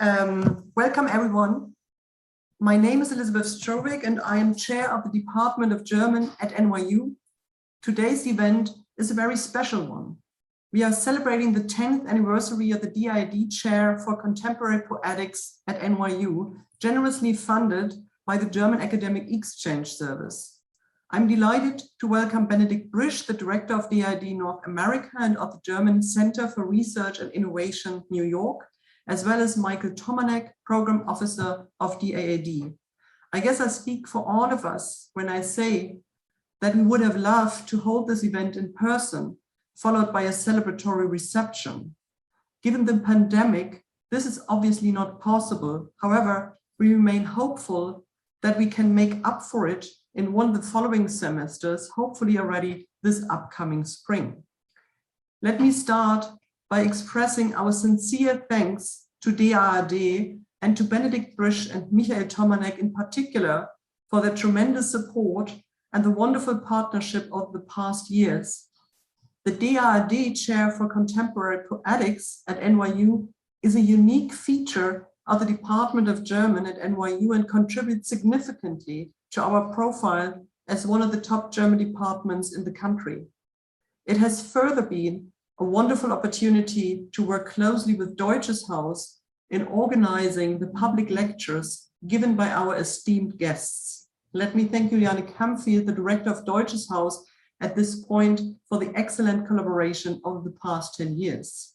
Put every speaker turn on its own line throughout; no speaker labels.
Welcome everyone. My name is Elizabeth Strovic and I am chair of the Department of German at NYU. Today's event is a very special one. We are celebrating the 10th anniversary of the DAAD Chair for Contemporary Poetics at NYU, generously funded by the German Academic Exchange Service. I'm delighted to welcome Benedikt Brisch, the director of DAAD North America and of the German Center for Research and Innovation, New York, as well as Michael Tomanek, program officer of DAAD. I guess I speak for all of us when I say that we would have loved to hold this event in person, followed by a celebratory reception. Given the pandemic, this is obviously not possible. However, we remain hopeful that we can make up for it in one of the following semesters, hopefully already this upcoming spring. Let me start by expressing our sincere thanks to DAAD and to Benedikt Brisch and Michael Tomanek in particular for their tremendous support and the wonderful partnership of the past years. The DAAD Chair for Contemporary Poetics at NYU is a unique feature of the Department of German at NYU and contributes significantly to our profile as one of the top German departments in the country. It has further been a wonderful opportunity to work closely with Deutsches Haus in organizing the public lectures given by our esteemed guests. Let me thank Juliane Kampfield, the director of Deutsches Haus, at this point for the excellent collaboration over the past 10 years.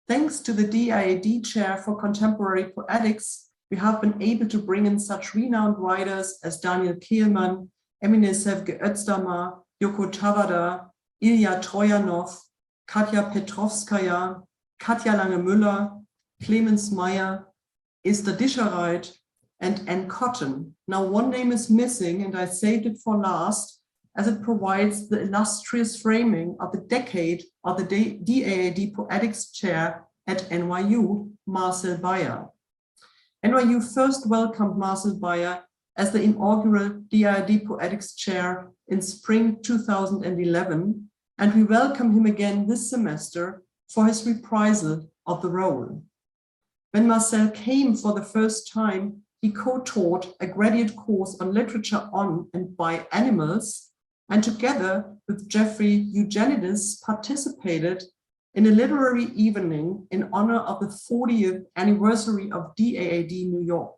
Thanks to the DAAD Chair for Contemporary Poetics, we have been able to bring in such renowned writers as Daniel Kehlmann, Emine Sevge Özdamar, Joko Tawada, Ilya Trojanov, Katja Petrovskaya, Katja Lange-Müller, Clemens Meyer, Esther Dischereit, and Anne Cotton. Now, one name is missing, and I saved it for last, as it provides the illustrious framing of the decade of the DAAD Poetics Chair at NYU, Marcel Beyer. NYU first welcomed Marcel Beyer as the inaugural DAAD Poetics Chair in spring 2011, and we welcome him again this semester for his reprisal of the role. When Marcel came for the first time, he co-taught a graduate course on literature on and by animals, and together with Jeffrey Eugenides participated in a literary evening in honor of the 40th anniversary of DAAD New York.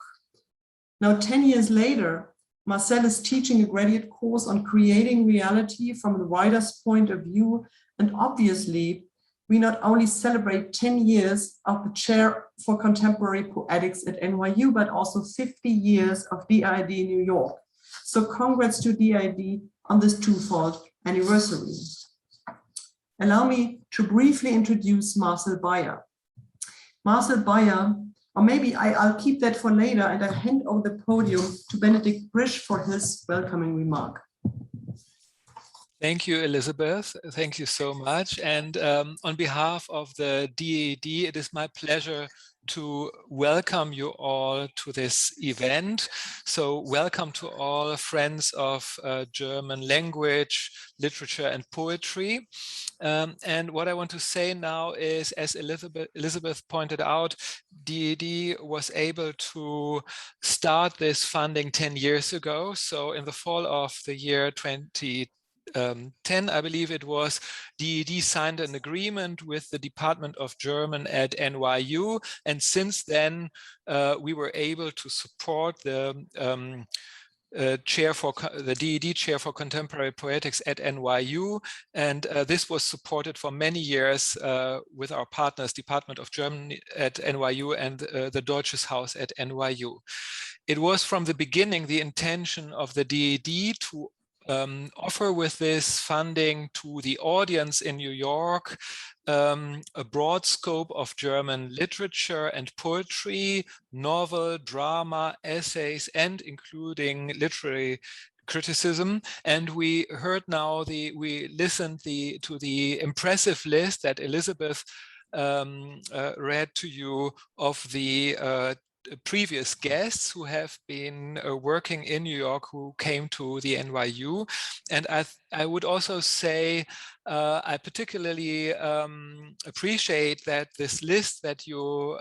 Now, 10 years later, Marcel is teaching a graduate course on creating reality from the writer's point of view. And obviously, we not only celebrate 10 years of the Chair for Contemporary Poetics at NYU, but also 50 years of DAAD New York. So congrats to DAAD on this twofold anniversary. Allow me to briefly introduce Marcel Beyer. Marcel Beyer, or maybe I'll keep that for later, and I hand over the podium to Benedikt Brisch for his welcoming remark.
Thank you, Elizabeth. Thank you so much. And on behalf of the DAAD, it is my pleasure to welcome you all to this event. So welcome to all friends of German language, literature and poetry. And what I want to say now is, as Elizabeth pointed out, DAAD was able to start this funding 10 years ago. So in the fall of the year 2010, I believe it was, DAAD signed an agreement with the Department of German at NYU, and since then we were able to support the DAAD Chair for Contemporary Poetics at NYU, and this was supported for many years with our partners, Department of German at NYU and the Deutsches Haus at NYU. It was from the beginning the intention of the DAAD to offer with this funding to the audience in New York a broad scope of German literature and poetry, novel, drama, essays, and including literary criticism. And we heard now, we listened to the impressive list that Elizabeth read to you of the previous guests who have been working in New York, who came to the NYU. And I would also say I particularly appreciate that this list that you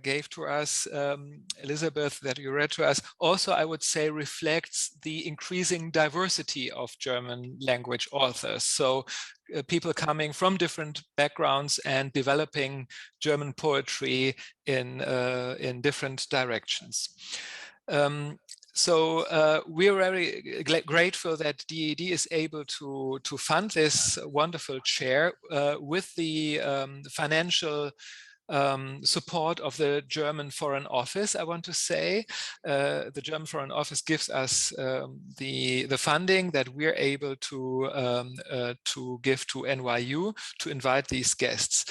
gave to us, Elizabeth, that you read to us, also I would say reflects the increasing diversity of German language authors. So people coming from different backgrounds and developing German poetry in different directions. So we're very grateful that DAAD is able to fund this wonderful chair with the financial support of the German Foreign Office. I want to say the German Foreign Office gives us the funding that we're able to give to NYU to invite these guests.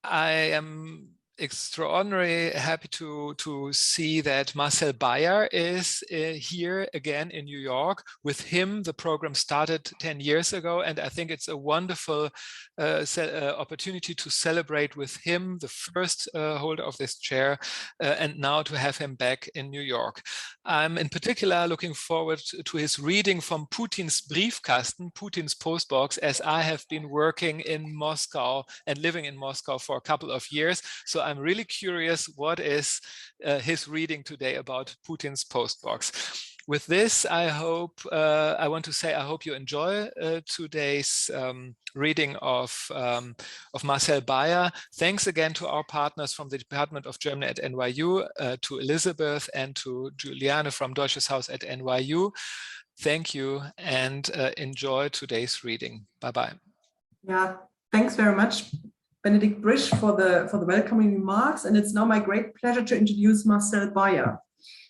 I am extraordinarily happy to see that Marcel Beyer is here again in New York. With him, the program started 10 years ago, and I think it's a wonderful opportunity to celebrate with him, the first holder of this chair, and now to have him back in New York. I'm in particular looking forward to his reading from Putins Briefkasten, Putin's Postbox, as I have been working in Moscow and living in Moscow for a couple of years. So I'm really curious what is his reading today about Putin's Postbox. With this, I want to say I hope you enjoy today's reading of Marcel Beyer. Thanks again to our partners from the Department of German at NYU, to Elizabeth and to Juliane from Deutsches Haus at NYU. Thank you and enjoy today's reading. Bye-bye.
Yeah, thanks very much, Benedikt Brisch, for the welcoming remarks. And it's now my great pleasure to introduce Marcel Beyer.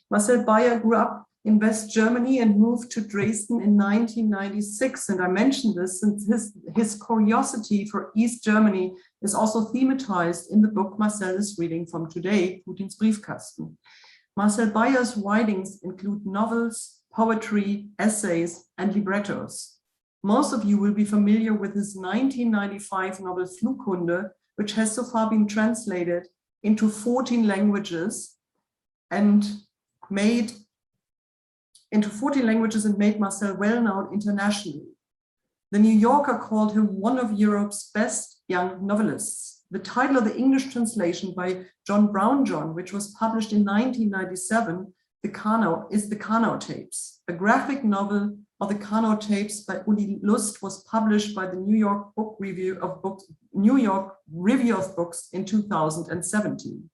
Marcel Beyer grew up in West Germany and moved to Dresden in 1996. And I mention this since his curiosity for East Germany is also thematized in the book Marcel is reading from today, Putins Briefkasten. Marcel Beyer's writings include novels, poetry, essays, and librettos. Most of you will be familiar with his 1995 novel Flughunde, which has so far been translated into 14 languages and made Marcel well known internationally. The New Yorker called him one of Europe's best young novelists. The title of the English translation by John Brownjohn, which was published in 1997, is the Karnow Tapes. A graphic novel of the Karnow Tapes by Uli Lust was published by the New York Review of Books in 2017.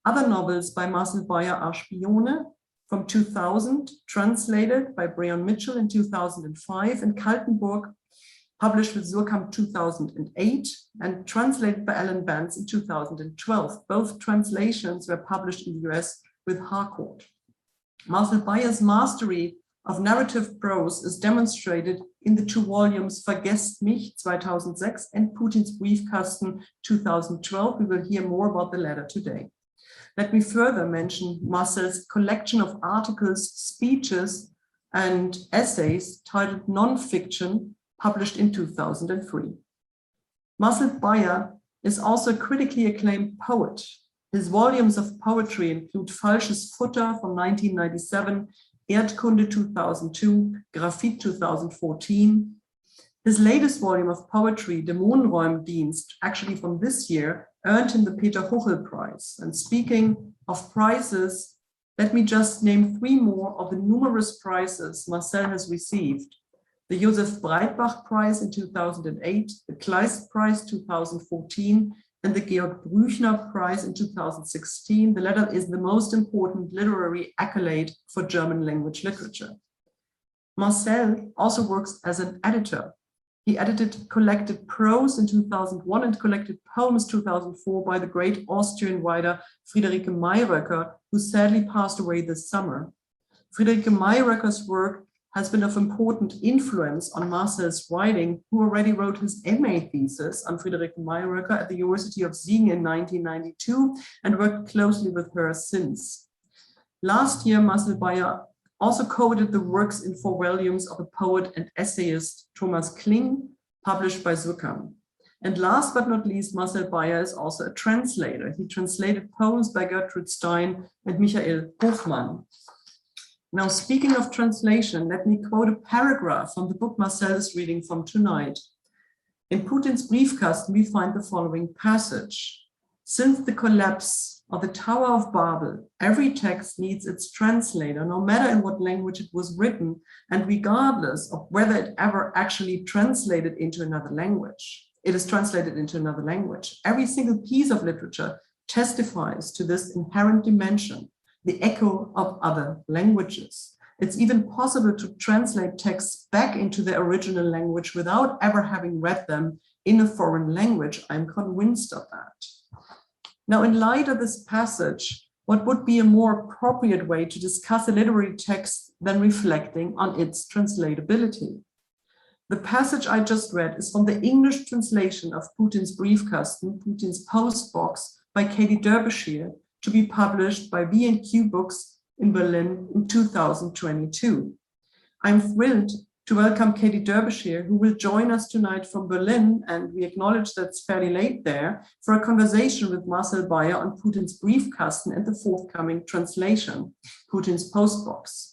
Other novels by Marcel Beyer are Spione from 2000, translated by Breon Mitchell in 2005, and Kaltenburg, published with Surkamp 2008, and translated by Alan Vance in 2012. Both translations were published in the US with Harcourt. Marcel Beyer's mastery of narrative prose is demonstrated in the 2 volumes Vergesst mich 2006 and Putins Briefkasten 2012. We will hear more about the latter today. Let me further mention Marcel's collection of articles, speeches, and essays titled Non-Fiction, published in 2003. Marcel Beyer is also a critically acclaimed poet. His volumes of poetry include Falsches Futter from 1997, Erdkunde 2002, Graphit 2014. His latest volume of poetry, Dämonenräumdienst, actually from this year, earned him the Peter Huchel Prize. And speaking of prizes, let me just name 3 more of the numerous prizes Marcel has received. The Josef Breitbach Prize in 2008, the Kleist Prize 2014, and the Georg Brüchner Prize in 2016. The latter is the most important literary accolade for German language literature. Marcel also works as an editor. He edited collected prose in 2001 and collected poems 2004 by the great Austrian writer Friederike Mayröcker, who sadly passed away this summer. Friederike Mayröcker's work has been of important influence on Marcel's writing, who already wrote his MA thesis on Friederike Mayröcker at the University of Siegen in 1992 and worked closely with her since. Last year, Marcel Beyer also co-edited the works in 4 volumes of the poet and essayist Thomas Kling, published by Surkamp. And last but not least, Marcel Beyer is also a translator. He translated poems by Gertrude Stein and Michael Hofmann. Now, speaking of translation, let me quote a paragraph from the book Marcel is reading from tonight. In Putins Briefkasten, we find the following passage. Since the collapse of the Tower of Babel, every text needs its translator, no matter in what language it was written, and regardless of whether it ever actually translated into another language. It is translated into another language. Every single piece of literature testifies to this inherent dimension, the echo of other languages. It's even possible to translate texts back into their original language without ever having read them in a foreign language. I'm convinced of that. Now, in light of this passage, what would be a more appropriate way to discuss a literary text than reflecting on its translatability? The passage I just read is from the English translation of Putins Briefkasten, Putins Postbox, by Katy Derbyshire, to be published by V&Q Books in Berlin in 2022. I'm thrilled to welcome Katy Derbyshire, who will join us tonight from Berlin, and we acknowledge that it's fairly late there, for a conversation with Marcel Beyer on Putins Briefkasten and the forthcoming translation, Putins Postbox.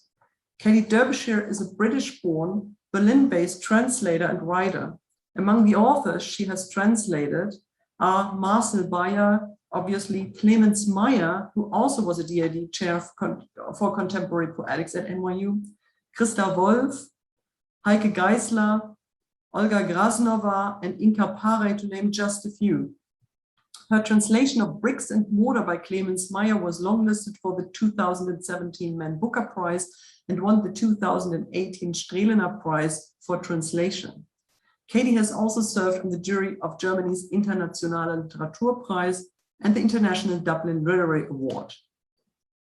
Katy Derbyshire is a British-born, Berlin-based translator and writer. Among the authors she has translated are Marcel Beyer, obviously Clemens Meyer, who also was a DAAD chair for Contemporary Poetics at NYU, Christa Wolf, Heike Geisler, Olga Grasnova, and Inka Pare, to name just a few. Her translation of Bricks and Mortar by Clemens Meyer was longlisted for the 2017 Man Booker Prize and won the 2018 Strehlener Prize for translation. Katy has also served on the jury of Germany's Internationaler Literaturpreis and the International Dublin Literary Award.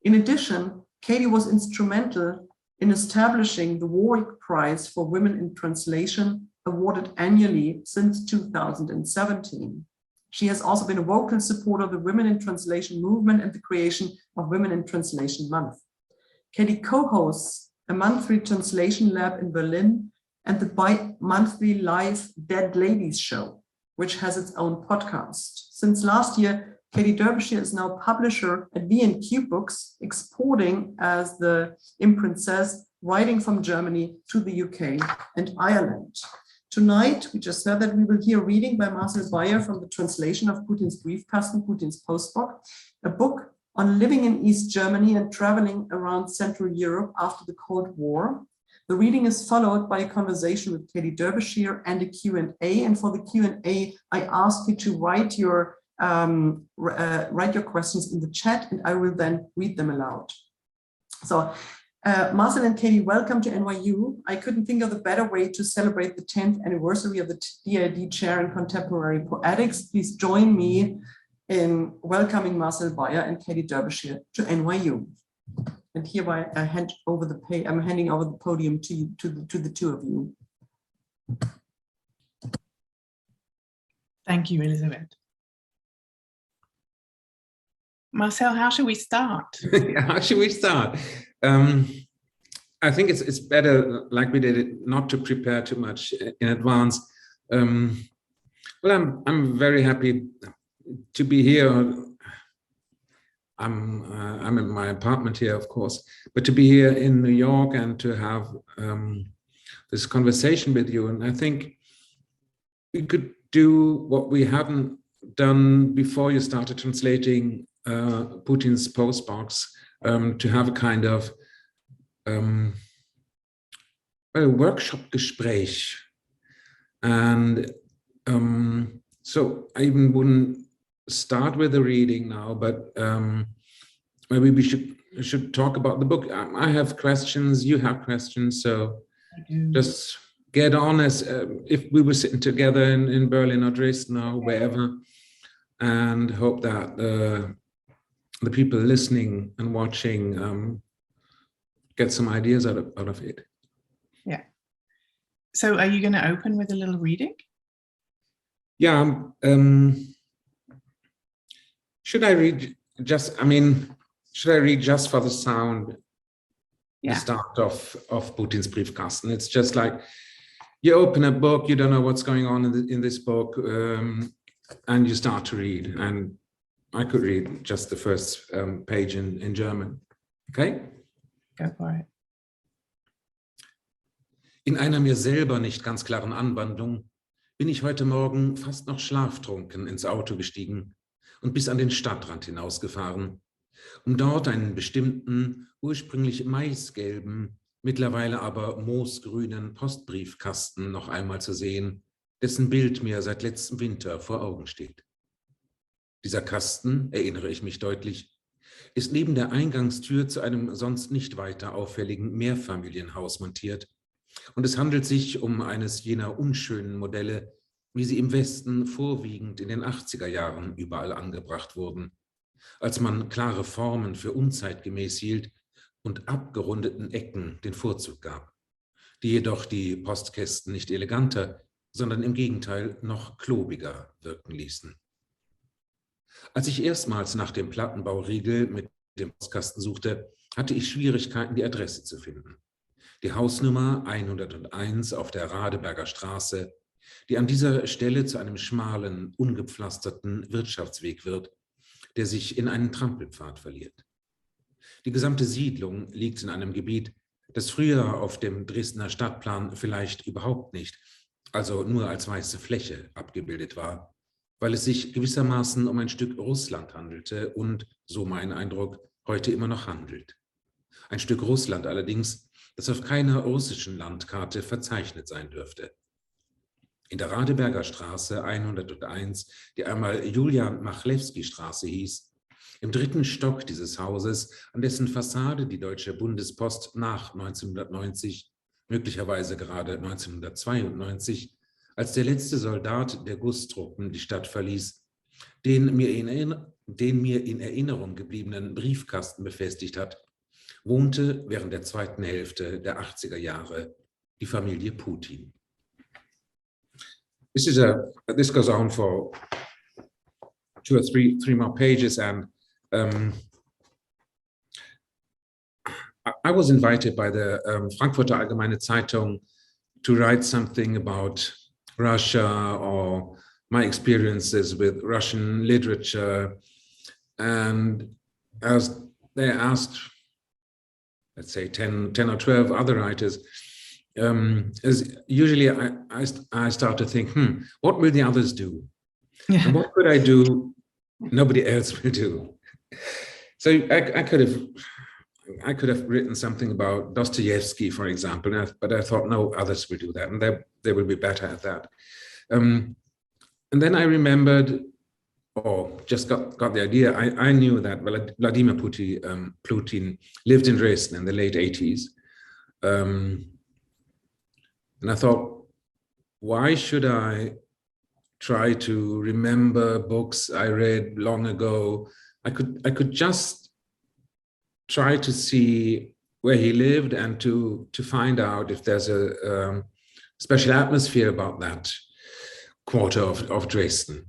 In addition, Katy was instrumental in establishing the Warwick Prize for Women in Translation, awarded annually since 2017. She has also been a vocal supporter of the Women in Translation movement and the creation of Women in Translation Month. Katy co-hosts a monthly translation lab in Berlin and the bi-monthly live Dead Ladies show, which has its own podcast. Since last year, Katy Derbyshire is now publisher at V&Q Books, exporting, as the imprint says, writing from Germany to the UK and Ireland. Tonight, we just heard that we will hear reading by Marcel Beyer from the translation of Putins Briefkasten, Putins Postbox, a book on living in East Germany and traveling around Central Europe after the Cold War. The reading is followed by a conversation with Katy Derbyshire and a Q&A. And for the Q&A, I ask you to write your questions in the chat, and I will then read them aloud. So Marcel and Katy, welcome to NYU. I couldn't think of a better way to celebrate the 10th anniversary of the DAAD Chair in Contemporary Poetics. Please join me in welcoming Marcel Beyer and Katy Derbyshire to NYU. And hereby I'm handing over the podium to you, to the two of you.
Thank you, Elizabeth. Marcel, how should we start?
How should we start? I think it's better, like we did it, not to prepare too much in advance. Well, I'm very happy to be here. I'm in my apartment here, of course, but to be here in New York and to have this conversation with you. And I think we could do what we haven't done before you started translating Putin's Postbox, to have a kind of workshop Gespräch. And so I even wouldn't start with the reading now, but maybe we should talk about the book. I have questions, you have questions, so just get on as if we were sitting together in Berlin or Dresden or wherever, and hope that the people listening and watching get some ideas out of it.
Yeah. So are you going to open with a little reading?
Yeah. Should I read just for the sound?
Yeah.
The start of Putins Briefkasten. It's just like you open a book, you don't know what's going on in this book, and you start to read. And I could read just the first page in German. Okay?
Go for it.
In einer mir selber nicht ganz klaren Anwandlung bin ich heute Morgen fast noch schlaftrunken ins Auto gestiegen und bis an den Stadtrand hinausgefahren, um dort einen bestimmten, ursprünglich maisgelben, mittlerweile aber moosgrünen Postbriefkasten noch einmal zu sehen, dessen Bild mir seit letztem Winter vor Augen steht. Dieser Kasten, erinnere ich mich deutlich, ist neben der Eingangstür zu einem sonst nicht weiter auffälligen Mehrfamilienhaus montiert, und es handelt sich um eines jener unschönen Modelle, wie sie im Westen vorwiegend in den 80er Jahren überall angebracht wurden, als man klare Formen für unzeitgemäß hielt und abgerundeten Ecken den Vorzug gab, die jedoch die Postkästen nicht eleganter, sondern im Gegenteil noch klobiger wirken ließen. Als ich erstmals nach dem Plattenbauriegel mit dem Postkasten suchte, hatte ich Schwierigkeiten, die Adresse zu finden. Die Hausnummer 101 auf der Radeberger Straße, die an dieser Stelle zu einem schmalen, ungepflasterten Wirtschaftsweg wird, der sich in einen Trampelpfad verliert. Die gesamte Siedlung liegt in einem Gebiet, das früher auf dem Dresdner Stadtplan vielleicht überhaupt nicht, also nur als weiße Fläche abgebildet war, weil es sich gewissermaßen um ein Stück Russland handelte und, so mein Eindruck, heute immer noch handelt. Ein Stück Russland allerdings, das auf keiner russischen Landkarte verzeichnet sein dürfte. In der Radeberger Straße 101, die einmal Julian-Machlewski-Straße hieß, im 3. Stock dieses Hauses, an dessen Fassade die Deutsche Bundespost nach 1990, möglicherweise gerade 1992, als der letzte Soldat der Gusstruppen die Stadt verließ, den mir in Erinnerung gebliebenen Briefkasten befestigt hat, wohnte während der zweiten Hälfte der 80er Jahre die Familie Putin. This goes on for 2 or 3 more pages, and I was invited by the Frankfurter Allgemeine Zeitung to write something about Russia or my experiences with Russian literature, and as they asked, let's say 10 or 12 other writers, as usually I start to think, what will the others do? Yeah. And what could I do nobody else will do? So I could have written something about Dostoevsky, for example, but I thought no, others will do that, and they will be better at that. And then I remembered, or just got the idea, I knew that Vladimir Putin lived in Dresden in the late 80s. And I thought, why should I try to remember books I read long ago? I could just try to see where he lived and to find out if there's a special atmosphere about that quarter of Dresden.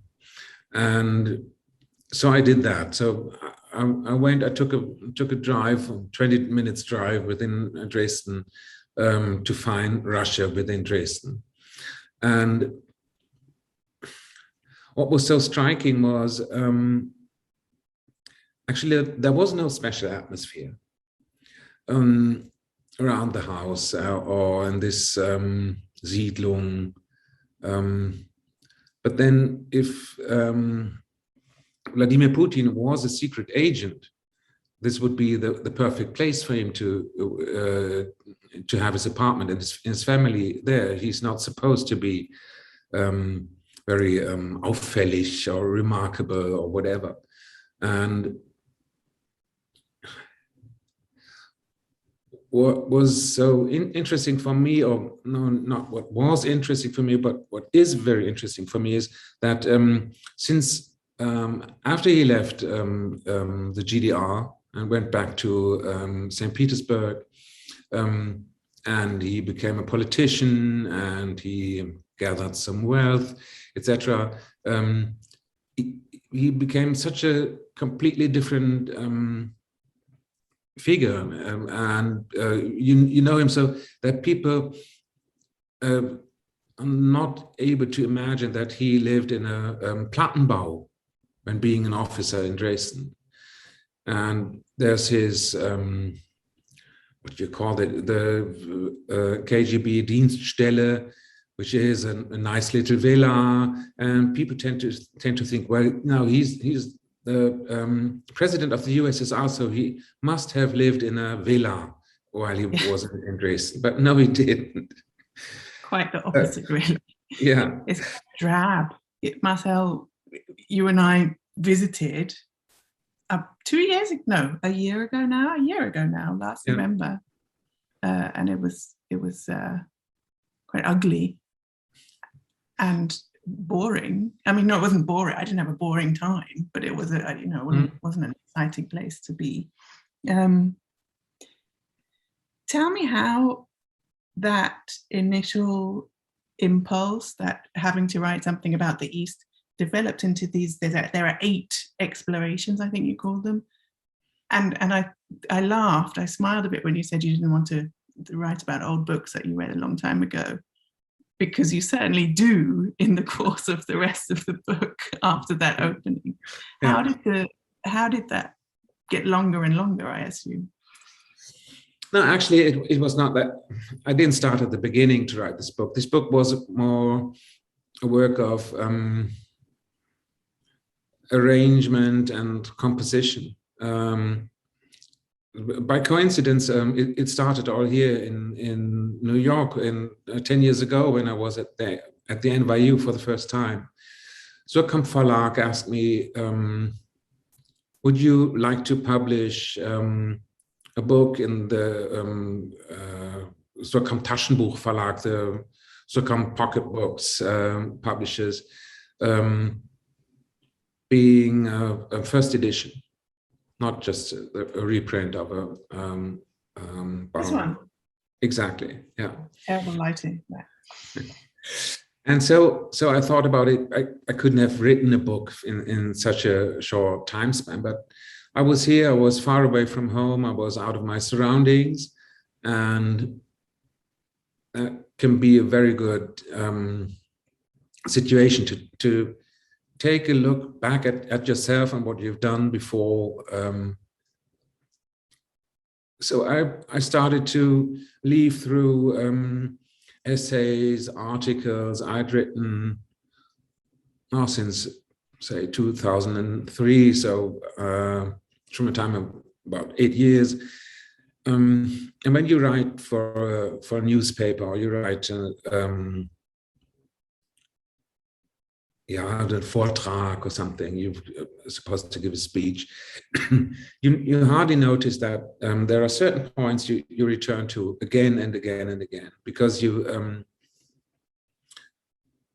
And so I did that. So I took a drive, 20 minutes drive within Dresden, to find Russia within Dresden. And what was so striking was, actually, there was no special atmosphere around the house or in this Siedlung. But then if Vladimir Putin was a secret agent, this would be the perfect place for him to have his apartment and his family there. He's not supposed to be very auffällig or remarkable or whatever. And what was so interesting for me, or no, not what was interesting for me, but what is very interesting for me is that since after he left the GDR and went back to St. Petersburg, and he became a politician and he gathered some wealth, etc. He became such a completely different figure, and you know him so that people are not able to imagine that he lived in a Plattenbau when being an officer in Dresden. And there's his what do you call it, the KGB Dienststelle, which is a nice little villa, and people tend to think, well, no, he's the president of the USSR, so he must have lived in a villa while he was in Dresden, but no, he didn't.
Quite the opposite, really.
Yeah,
it's drab. Marcel, you and I visited a year ago now, last November, and it was quite ugly and boring. I mean, no, it wasn't boring. I didn't have a boring time, but it was it wasn't an exciting place to be. Tell me how that initial impulse, that having to write something about the East, developed into these. There are 8 explorations, I think you called them, and I laughed. I smiled a bit when you said you didn't want to write about old books that you read a long time ago, because you certainly do in the course of the rest of the book after that opening. Yeah. How did that get longer and longer, I assume?
No, actually, it was not that. I didn't start at the beginning to write this book. This book was more a work of arrangement and composition. By coincidence, it started all here in New York 10 years ago when I was at the NYU for the first time. Surkamp Verlag asked me, would you like to publish a book in the Surkamp Taschenbuch Verlag, the Surkamp Pocket Books publishers, being a first edition, not just a reprint of a
this one.
Exactly, yeah.
Terrible lighting.
And so I thought about it. I couldn't have written a book in such a short time span, but I was here, I was far away from home, I was out of my surroundings, and that can be a very good situation to take a look back at yourself and what you've done before. So I started to leaf through essays, articles I'd written since, say, 2003, so from a time of about 8 years. And when you write for a newspaper, or you write the Vortrag or something, you're supposed to give a speech, you hardly notice that there are certain points you return to again and again and again, because you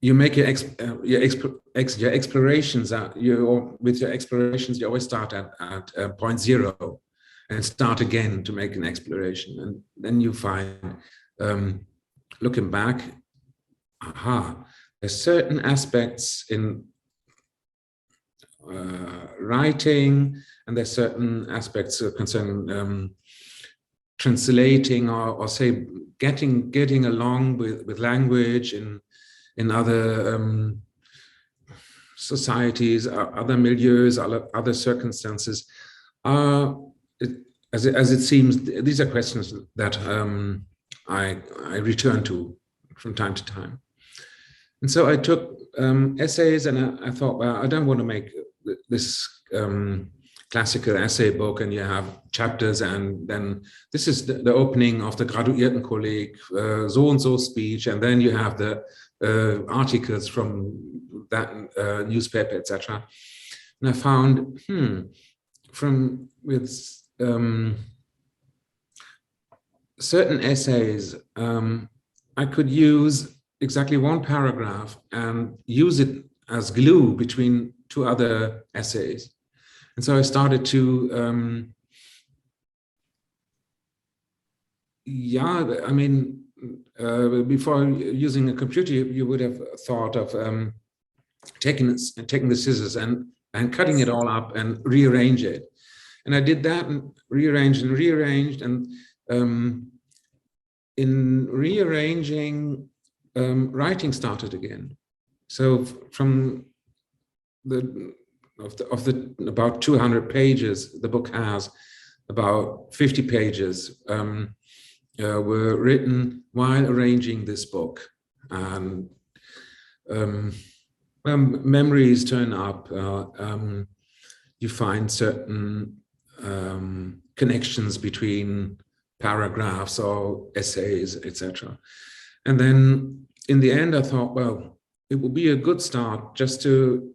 make your explorations. With your explorations, you always start at point 0 and start again to make an exploration, and then you find, looking back, there's certain aspects in writing, and there's certain aspects concerning translating or say getting along with language in other societies, other milieus, other circumstances. As it seems, these are questions that I return to from time to time. And so I took essays, and I thought, well, I don't want to make this classical essay book, and you have chapters, and then this is the opening of the Graduiertenkolleg, so and so speech, and then you have the articles from that newspaper, etc. And I found, with certain essays, I could use exactly one paragraph and use it as glue between 2 other essays. And so I started to, before using a computer, you would have thought of taking the scissors and cutting it all up and rearrange it. And I did that and rearranged, and in rearranging, writing started again. So from the about 200 pages, the book has about 50 pages. were written while arranging this book. And when memories turn up, you find certain connections between paragraphs or essays, etc. And then in the end, I thought, well, it would be a good start just to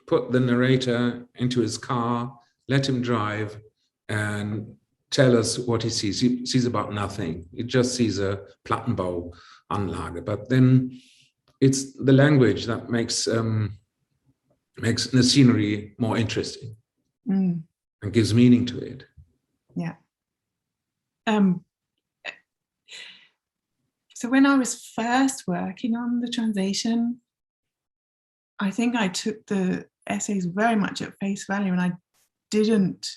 put the narrator into his car, let him drive, and tell us what he sees. He sees about nothing. He just sees a Plattenbauanlage. But then it's the language that makes the scenery more interesting and gives meaning to it.
Yeah. So when I was first working on the translation, I think I took the essays very much at face value, and I didn't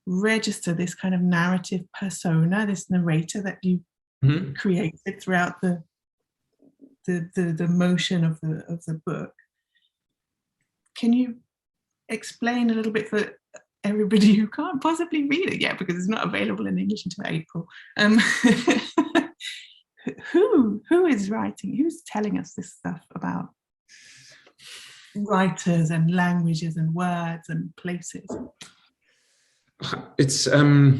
register this kind of narrative persona, this narrator that you created throughout the motion of the book. Can you explain a little bit for everybody who can't possibly read it yet because it's not available in English until April? Who is writing? Who's telling us this stuff about writers and languages and words and places?
It's well,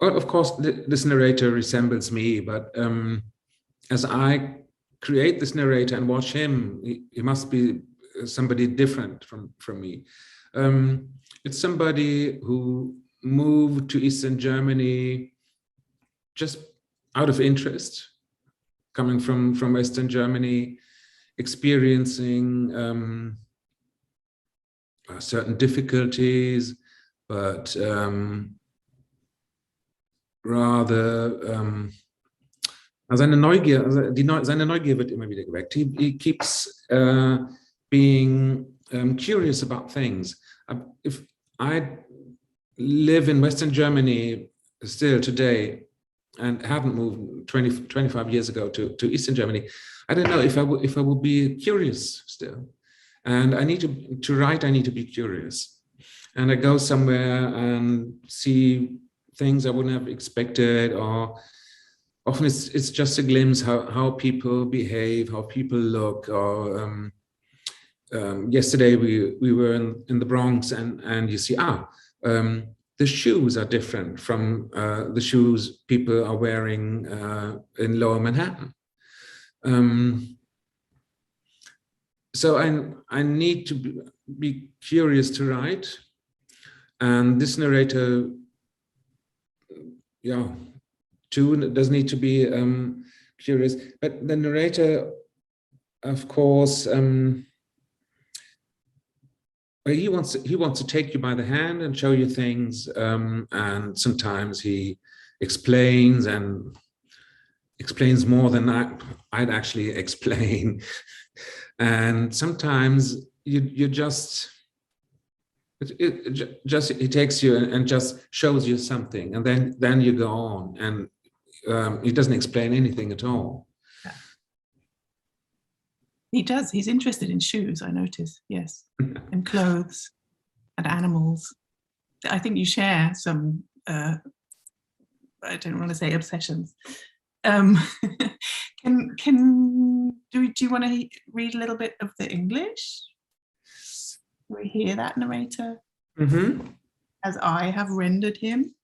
of course, this narrator resembles me, but as I create this narrator and watch him, he must be somebody different from me. It's somebody who moved to Eastern Germany just out of interest, coming from Western Germany, experiencing certain difficulties, but rather seine Neugier wird immer wieder geweckt. He keeps being curious about things. If I live in Western Germany still today and hadn't moved 25 years ago to Eastern Germany, I don't know if I would be curious still. And I need to write, I need to be curious. And I go somewhere and see things I wouldn't have expected, or often it's just a glimpse how people behave, how people look. Or yesterday we were in the Bronx, and you see, the shoes are different from the shoes people are wearing in Lower Manhattan. So I need to be curious to write, and this narrator, too, does need to be curious. But the narrator, of course, he wants to take you by the hand and show you things, and sometimes he explains more than I'd actually explain. And sometimes he takes you and just shows you something, and then you go on, and he doesn't explain anything at all.
Yeah. He does. He's interested in shoes, I notice. Yes, and clothes and animals. I think you share some. I don't want to say obsessions. Do you want to read a little bit of the English? We hear that narrator as I have rendered him.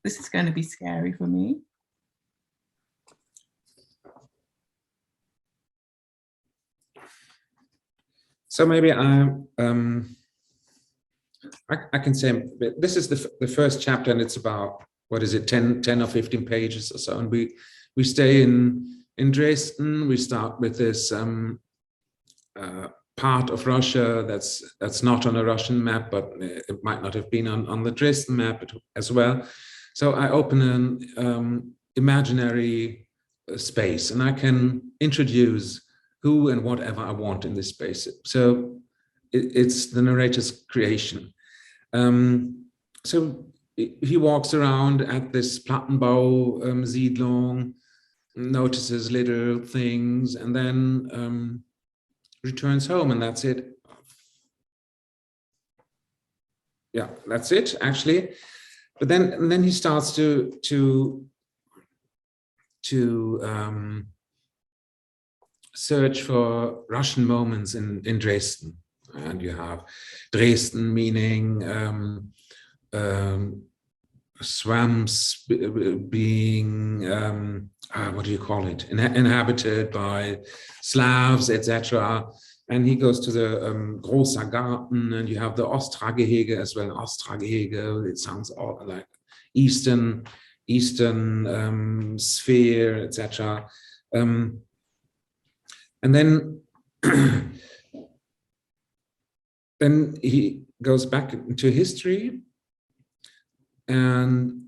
This is going to be scary for me.
So maybe I can say this is the first chapter, and it's about, what is it, 10 or 15 pages or so, and we stay in Dresden. We start with this part of Russia that's not on a Russian map, but it might not have been on the Dresden map as well. So I open an imaginary space, and I can introduce who and whatever I want in this space. So it's the narrator's creation. So he walks around at this Plattenbau Siedlung, notices little things, and then returns home, and that's it. Yeah, that's it, actually. But then he starts to search for Russian moments in Dresden, and you have Dresden meaning swamps being what do you call it, inhabited by Slavs, etc. And he goes to the Großer Garten, and you have the Ostra-Gehege as well. Ostra-Gehege, it sounds all like Eastern sphere, etc. And then then he goes back into history and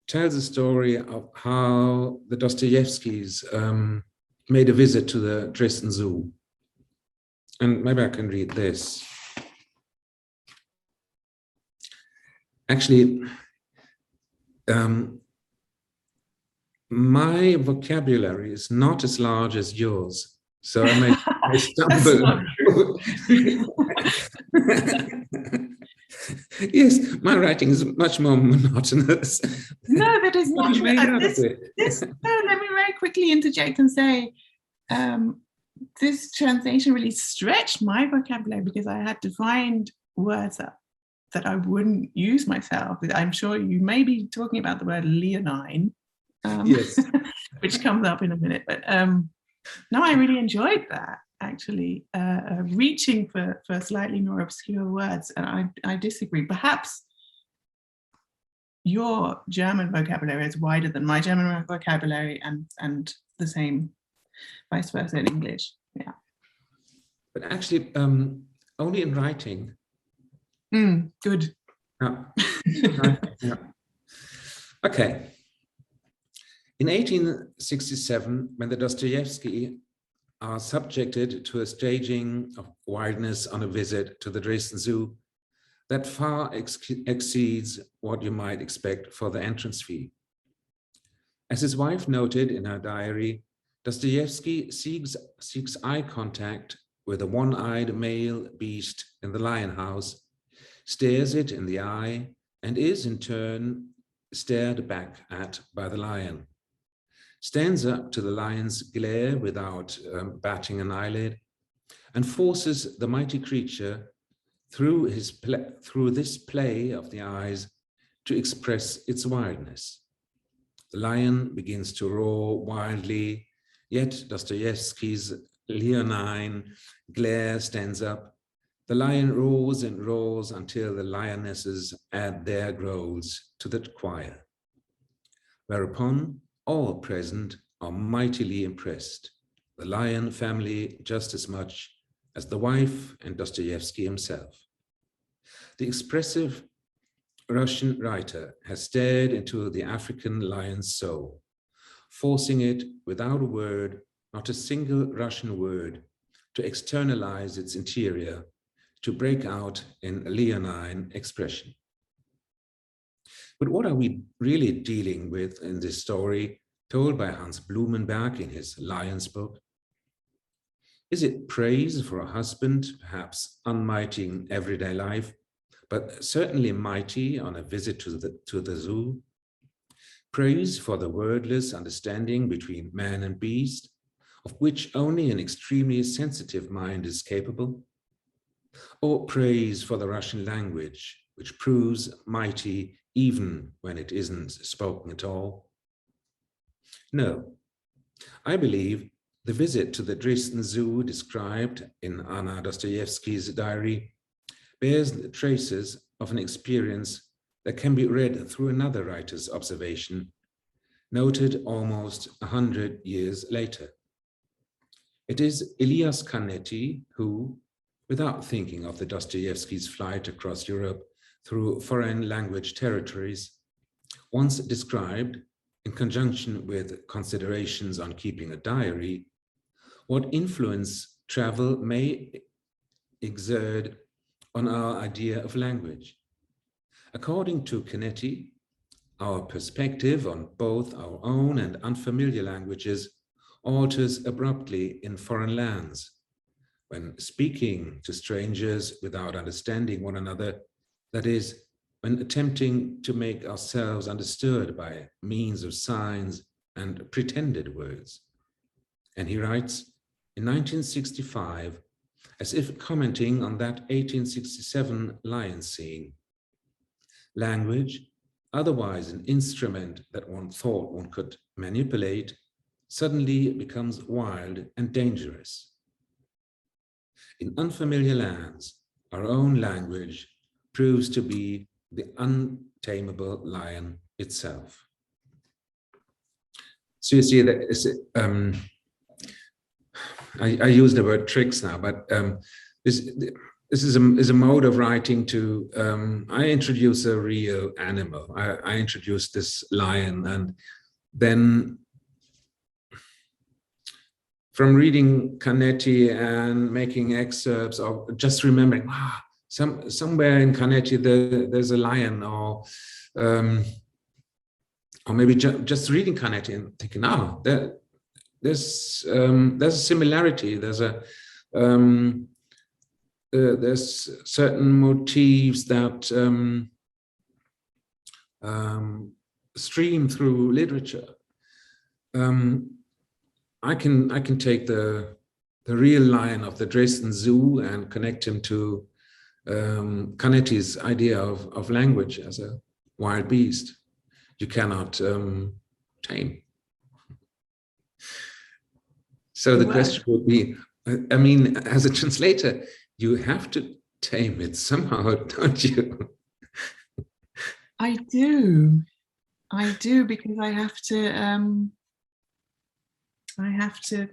tells a story of how the Dostoevskys made a visit to the Dresden Zoo. And maybe I can read this. Actually, my vocabulary is not as large as yours, so I may stumble. Yes, my writing is much more monotonous.
No, that is not true. Let me very quickly interject and say, this translation really stretched my vocabulary because I had to find words that I wouldn't use myself. I'm sure you may be talking about the word leonine,
yes,
which comes up in a minute. But no, I really enjoyed that, actually, reaching for slightly more obscure words. And I disagree. Perhaps your German vocabulary is wider than my German vocabulary, and the same vice versa in English. Yeah.
But actually, only in writing.
Good.
Yeah. Yeah. Okay. In 1867, when the Dostoevsky are subjected to a staging of wildness on a visit to the Dresden Zoo that far exceeds what you might expect for the entrance fee. As his wife noted in her diary, Dostoevsky seeks eye contact with a one-eyed male beast in the lion house, stares it in the eye, and is in turn stared back at by the lion, stands up to the lion's glare without batting an eyelid, and forces the mighty creature through this play of the eyes to express its wildness. The lion begins to roar wildly, yet Dostoevsky's leonine glare stands up. The lion roars and roars until the lionesses add their growls to the choir, whereupon all present are mightily impressed, the lion family just as much as the wife and Dostoevsky himself. The expressive Russian writer has stared into the African lion's soul, forcing it without a word, not a single Russian word, to externalize its interior, to break out in leonine expression. But what are we really dealing with in this story told by Hans Blumenberg in his Lions book? Is it praise for a husband, perhaps unmighty in everyday life, but certainly mighty on a visit to the zoo? Praise for the wordless understanding between man and beast, of which only an extremely sensitive mind is capable? Or praise for the Russian language, which proves mighty even when it isn't spoken at all? No, I believe the visit to the Dresden Zoo described in Anna Dostoevsky's diary bears the traces of an experience that can be read through another writer's observation, noted almost 100 years later. It is Elias Canetti who, without thinking of the Dostoevsky's flight across Europe through foreign language territories, once described, in conjunction with considerations on keeping a diary, what influence travel may exert on our idea of language. According to Canetti, our perspective on both our own and unfamiliar languages alters abruptly in foreign lands. When speaking to strangers without understanding one another, that is, when attempting to make ourselves understood by means of signs and pretended words. And he writes, in 1965, as if commenting on that 1867 lion scene, language, otherwise an instrument that one thought one could manipulate, suddenly becomes wild and dangerous. In unfamiliar lands, our own language proves to be the untamable lion itself. So you see that is, I use the word tricks now, but this is a mode of writing to, I introduce a real animal. I introduce this lion, and then from reading Canetti and making excerpts, or just remembering, somewhere in Canetti there's a lion, or maybe just reading Canetti and thinking, there's a similarity. There's certain motifs that stream through literature. I can take the real lion of the Dresden Zoo and connect him to Canetti's idea of language as a wild beast you cannot tame. So the question would be, I mean, as a translator, you have to tame it somehow, don't you?
I do, because I have to,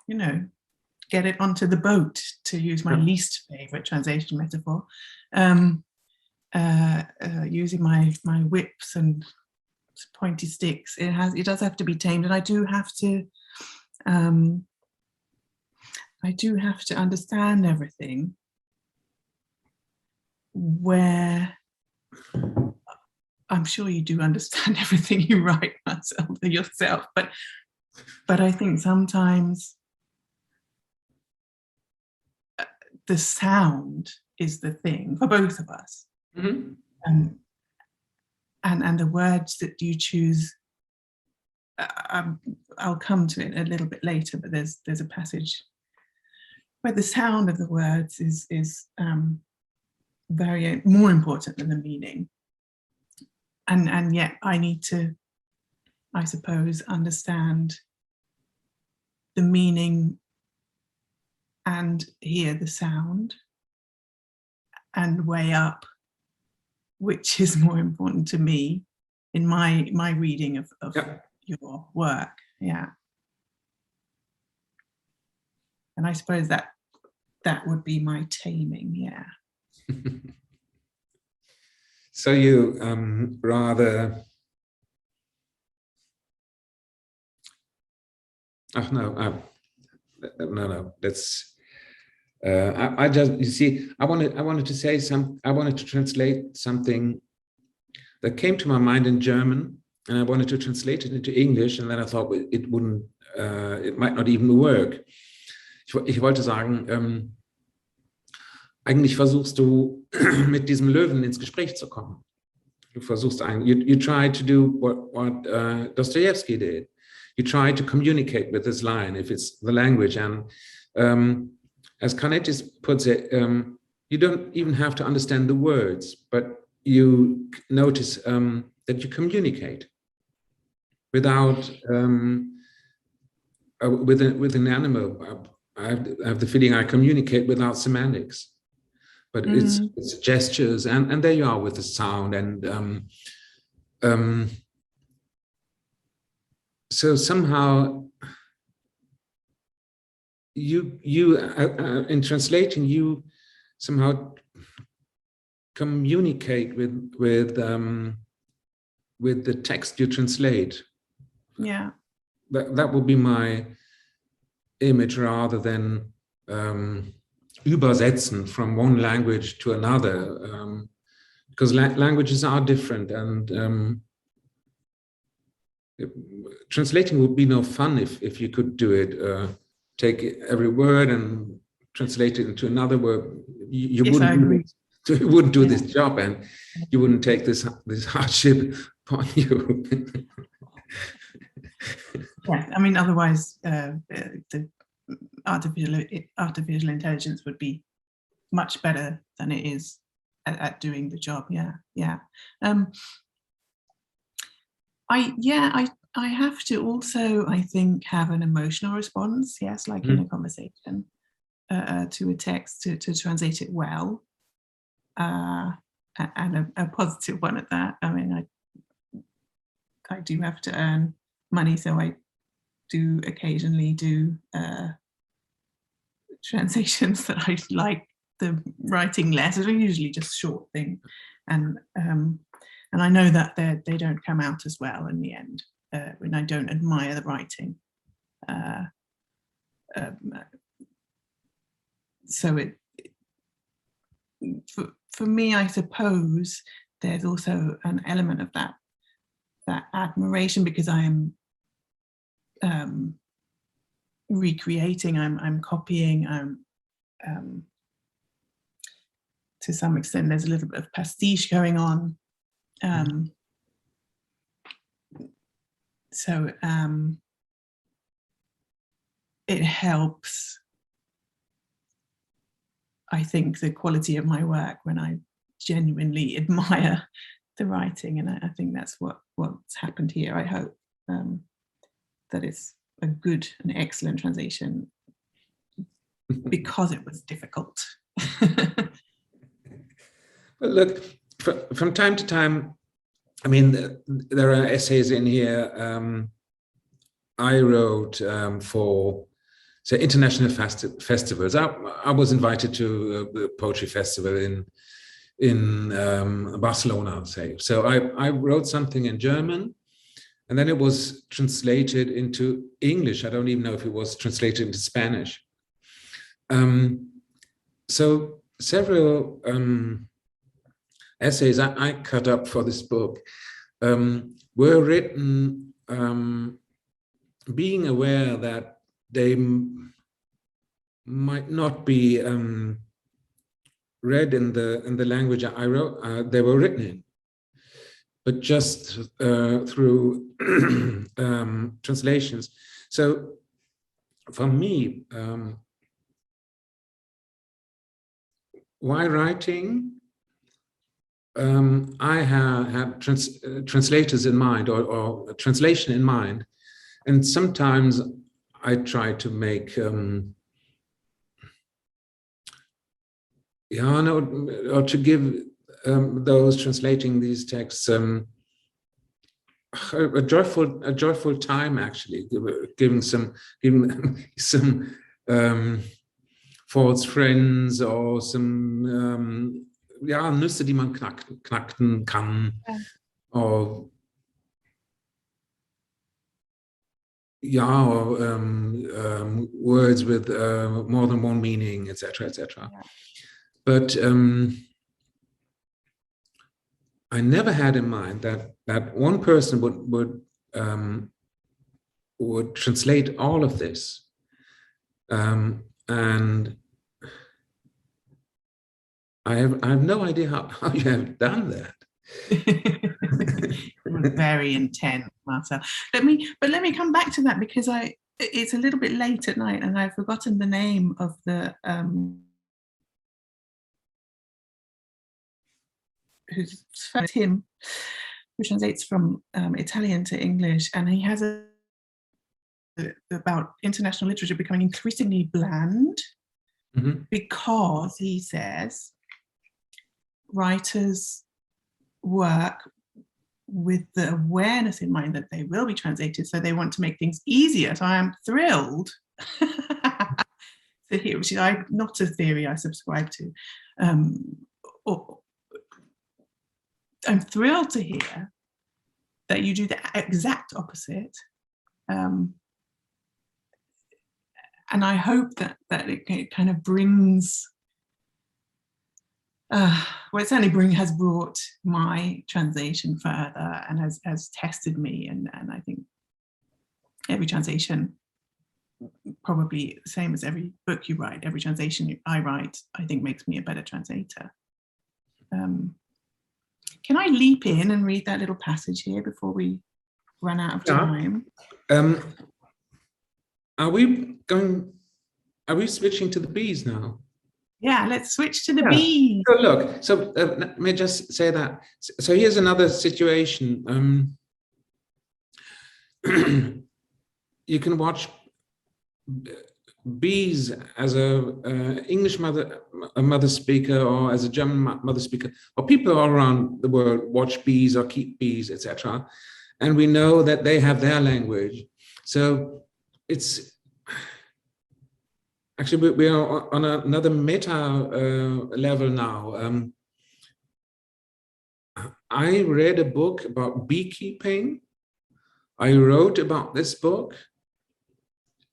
you know, get it onto the boat, to use my least favorite translation metaphor. Using my whips and pointy sticks, it does have to be tamed, and I do have to understand everything. Where I'm sure you do understand everything you write, Marcel, yourself, but I think sometimes the sound is the thing for both of us. Mm-hmm. And the words that you choose, I'll come to it a little bit later, but there's a passage where the sound of the words is very more important than the meaning. And yet I need to, I suppose, understand the meaning and hear the sound and weigh up which is more important to me in my reading of your work. Yeah. And I suppose that would be my taming, yeah.
So you rather, no, that's, I just, you see, I wanted to translate something that came to my mind in German, and I wanted to translate it into English, and then I thought it wouldn't, it might not even work. Ich wollte sagen, eigentlich versuchst du mit diesem Löwen ins Gespräch zu kommen. Du versuchst eigentlich, you try to do what Dostoevsky did. You try to communicate with this lion, if it's the language. And as Canetti puts it, you don't even have to understand the words, but you notice that you communicate without, with an animal. I have the feeling I communicate without semantics, but it's gestures, and there you are with the sound, and so somehow you in translating, you somehow communicate with the text you translate.
Yeah,
that would be my image, rather than übersetzen from one language to another, because languages are different, and translating would be no fun if you could do it. Take every word and translate it into another word. You
yes,
wouldn't.
I agree.
So you wouldn't do this job, and you wouldn't take this hardship upon you.
Yeah, I mean, otherwise the artificial intelligence would be much better than it is at doing the job. Yeah. I have to also, I think, have an emotional response. Yes, like in a conversation, to a text to translate it well, and a positive one at that. I mean, I do have to earn money, so I do occasionally do translations that I like the writing less. It's usually just short thing, and I know that they don't come out as well in the end when I don't admire the writing. So for me, I suppose there's also an element of that admiration, because I am recreating, I'm copying, to some extent there's a little bit of pastiche going on. So it helps, I think, the quality of my work when I genuinely admire the writing, and I think that's what's happened here. I hope that it's an excellent translation because it was difficult.
Well, look, from time to time, I mean, there are essays in here I wrote for, say, international festivals. I was invited to a poetry festival in Barcelona, say. So I wrote something in German, and then it was translated into English. I don't even know if it was translated into Spanish. So several essays I cut up for this book were written being aware that they might not be read in the language I wrote, they were written in, but just through translations. So for me, while writing, I have translators in mind, or translation in mind, and sometimes I try to make or to give those translating these texts a joyful time, actually, giving them some false friends, or some Nüsse, die man knacken kann, or words with more than one meaning, etc., etc. Yeah. But I never had in mind that one person would translate all of this, and I have no idea how you have done that.
It was very intense, Marcel. Let me come back to that, because it's a little bit late at night and I've forgotten the name of the who's Tim, who translates from Italian to English, and he has about international literature becoming increasingly bland, because he says writers work with the awareness in mind that they will be translated, so they want to make things easier. So I am thrilled to hear, which is not a theory I subscribe to, I'm thrilled to hear that you do the exact opposite, and I hope that it kind of brings, well, it certainly has brought my translation further and has tested me, and I think every translation, probably the same as every book you write, every translation I write, I think makes me a better translator. Can I leap in and read that little passage here before we run out of time?
Are we switching to the bees now?
Yeah, let's switch to the bees.
So look, so let me just say that. So here's another situation. You can watch bees as a English mother speaker, or as a German mother speaker, or people all around the world watch bees or keep bees, etc. And we know that they have their language. So it's actually, we are on another meta level now. I read a book about beekeeping. I wrote about this book.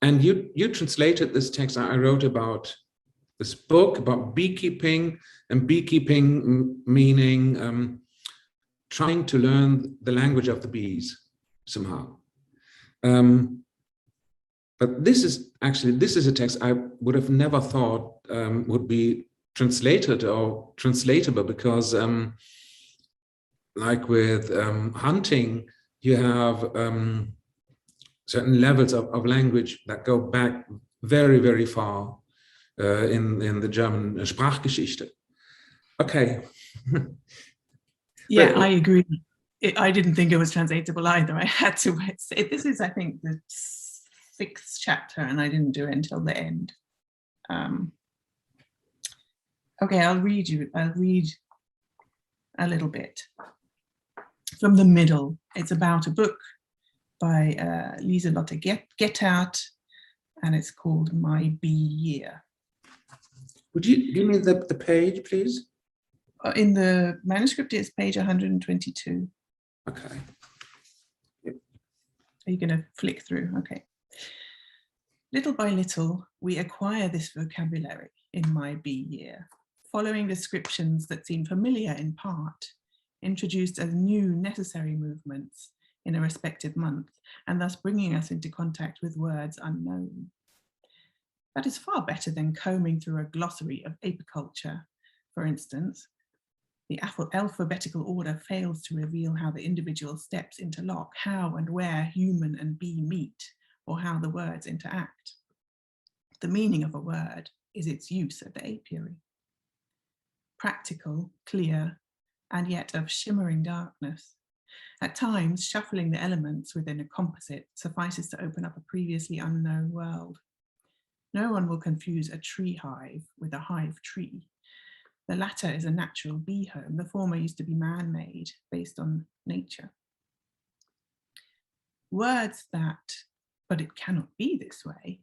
And you translated this text. I wrote about this book about beekeeping, and beekeeping meaning trying to learn the language of the bees somehow. But this is a text I would have never thought would be translated or translatable, because like with hunting, you have certain levels of language that go back very, very far in the German Sprachgeschichte. Okay.
Yeah, I agree. I didn't think it was translatable either. I had to say, this is, I think, the 6th chapter, and I didn't do it until the end. Okay, I'll read a little bit from the middle. It's about a book by Lieselotte Gettert, and it's called My Bee Year.
Would you give me the page, please?
In the manuscript, it's page 122.
Okay.
Are you going to flick through? Okay. Little by little, we acquire this vocabulary in My Bee Year, following descriptions that seem familiar in part, introduced as new necessary movements in a respective month, and thus bringing us into contact with words unknown. That is far better than combing through a glossary of apiculture. For instance, the alphabetical order fails to reveal how the individual steps interlock, how and where human and bee meet, or how the words interact. The meaning of a word is its use at the apiary. Practical, clear, and yet of shimmering darkness. At times, shuffling the elements within a composite suffices to open up a previously unknown world. No one will confuse a tree hive with a hive tree. The latter is a natural bee home. The former used to be man-made, based on nature. Words that, but it cannot be this way,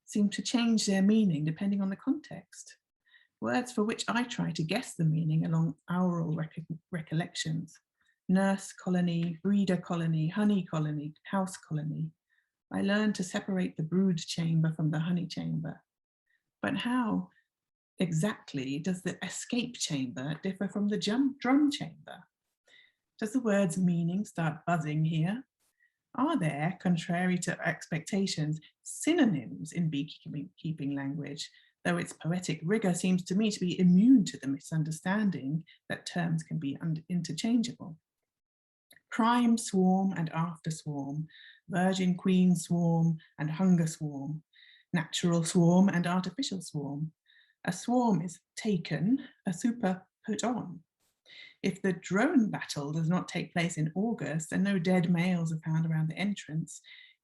seem to change their meaning depending on the context. Words for which I try to guess the meaning along aural recollections. Nurse colony, breeder colony, honey colony, house colony. I learned to separate the brood chamber from the honey chamber. But how exactly does the escape chamber differ from the drum chamber? Does the word's meaning start buzzing here? Are there, contrary to expectations, synonyms in beekeeping language, though its poetic rigor seems to me to be immune to the misunderstanding that terms can be interchangeable? Prime swarm and after swarm, virgin queen swarm and hunger swarm, natural swarm and artificial swarm. A swarm is taken, a super put on. If the drone battle does not take place in August and no dead males are found around the entrance,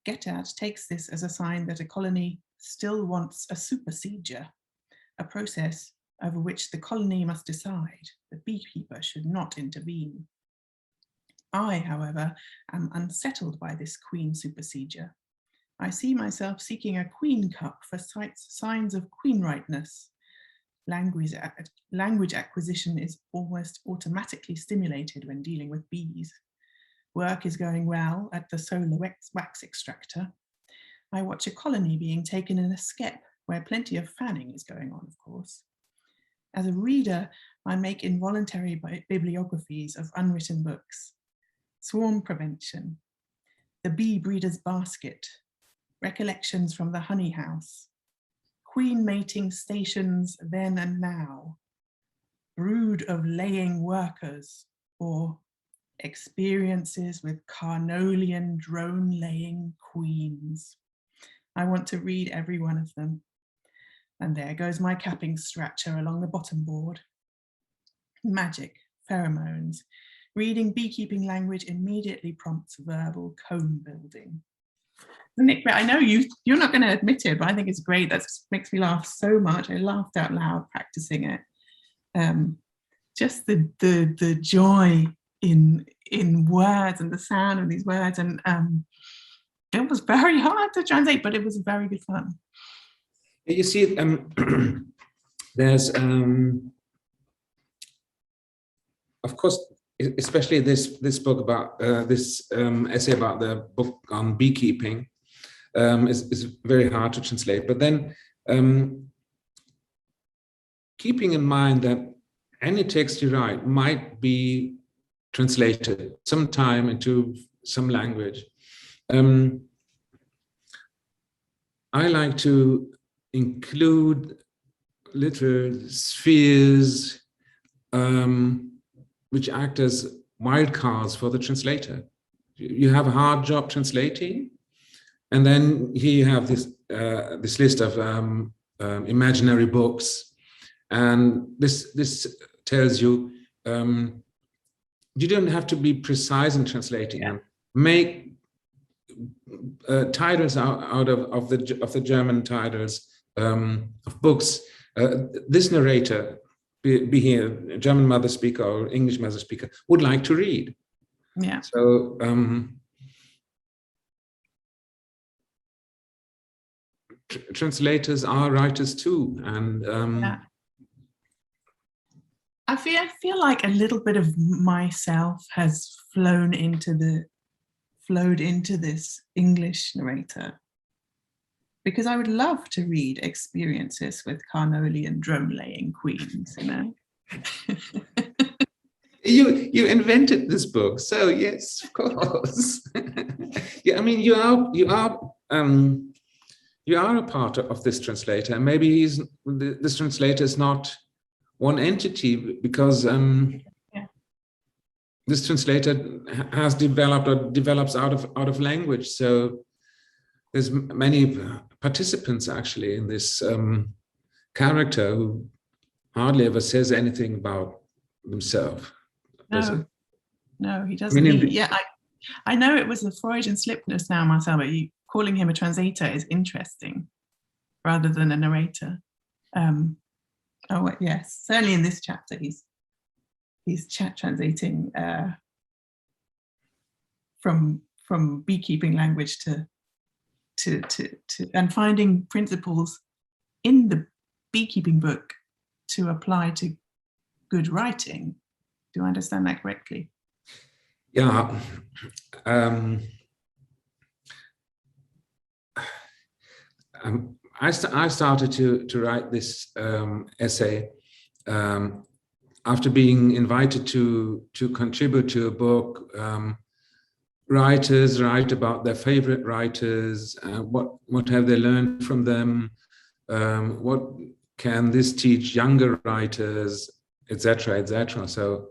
Gettert takes this as a sign that a colony still wants a supersedure, a process over which the colony must decide. The beekeeper should not intervene. I, however, am unsettled by this queen supersedure. I see myself seeking a queen cup for signs of queen-rightness. Language acquisition is almost automatically stimulated when dealing with bees. Work is going well at the solar wax extractor. I watch a colony being taken in a skep where plenty of fanning is going on, of course. As a reader, I make involuntary bibliographies of unwritten books. Swarm prevention, the bee breeder's basket, recollections from the honey house, queen mating stations then and now, brood of laying workers, or experiences with Carnolian drone-laying queens. I want to read every one of them. And there goes my capping scratcher along the bottom board. Magic, pheromones. Reading beekeeping language immediately prompts verbal comb building. Nick, I know you're not going to admit it, but I think it's great. That makes me laugh so much. I laughed out loud practicing it. Just the joy in words and the sound of these words, and it was very hard to translate, but it was very good fun.
You see, there's of course, especially this book about this essay about the book on beekeeping is very hard to translate. But then keeping in mind that any text you write might be translated sometime into some language. I like to include little spheres which act as wildcards for the translator. You have a hard job translating, and then here you have this this list of imaginary books, and this tells you you don't have to be precise in translating them. Make titles out of the German titles of books. This narrator, be he a German mother speaker or English mother speaker, would like to read.
Yeah.
So translators are writers too, and
yeah. I feel like a little bit of myself has flowed into this English narrator, because I would love to read experiences with Carnolian drone-laying queens, you know.
You invented this book, so yes, of course. Yeah, I mean, you are a part of this translator, and maybe this translator is not one entity, because this translator has developed or develops out of language. So there's many participants actually in this character who hardly ever says anything about himself.
No, he doesn't. I know it was a Freudian slipness now, Marcel, but calling him a translator is interesting rather than a narrator. Oh yes, certainly in this chapter he's translating from beekeeping language to and finding principles in the beekeeping book to apply to good writing. Do I understand that correctly?
Yeah. I started to write this essay after being invited to contribute to a book. Writers write about their favorite writers, what have they learned from them, what can this teach younger writers, etc., etc. So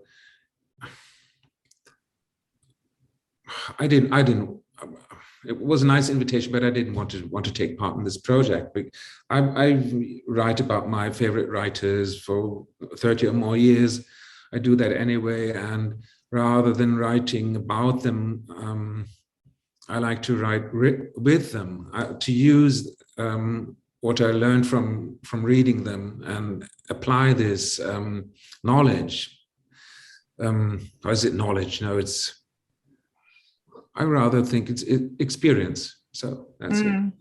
I didn't. It was a nice invitation, but I didn't want to take part in this project. I write about my favorite writers for 30 or more years. I do that anyway, and rather than writing about them, I like to write with them, to use what I learned from reading them and apply this knowledge. Or is it knowledge? No, I rather think it's experience. So that's it.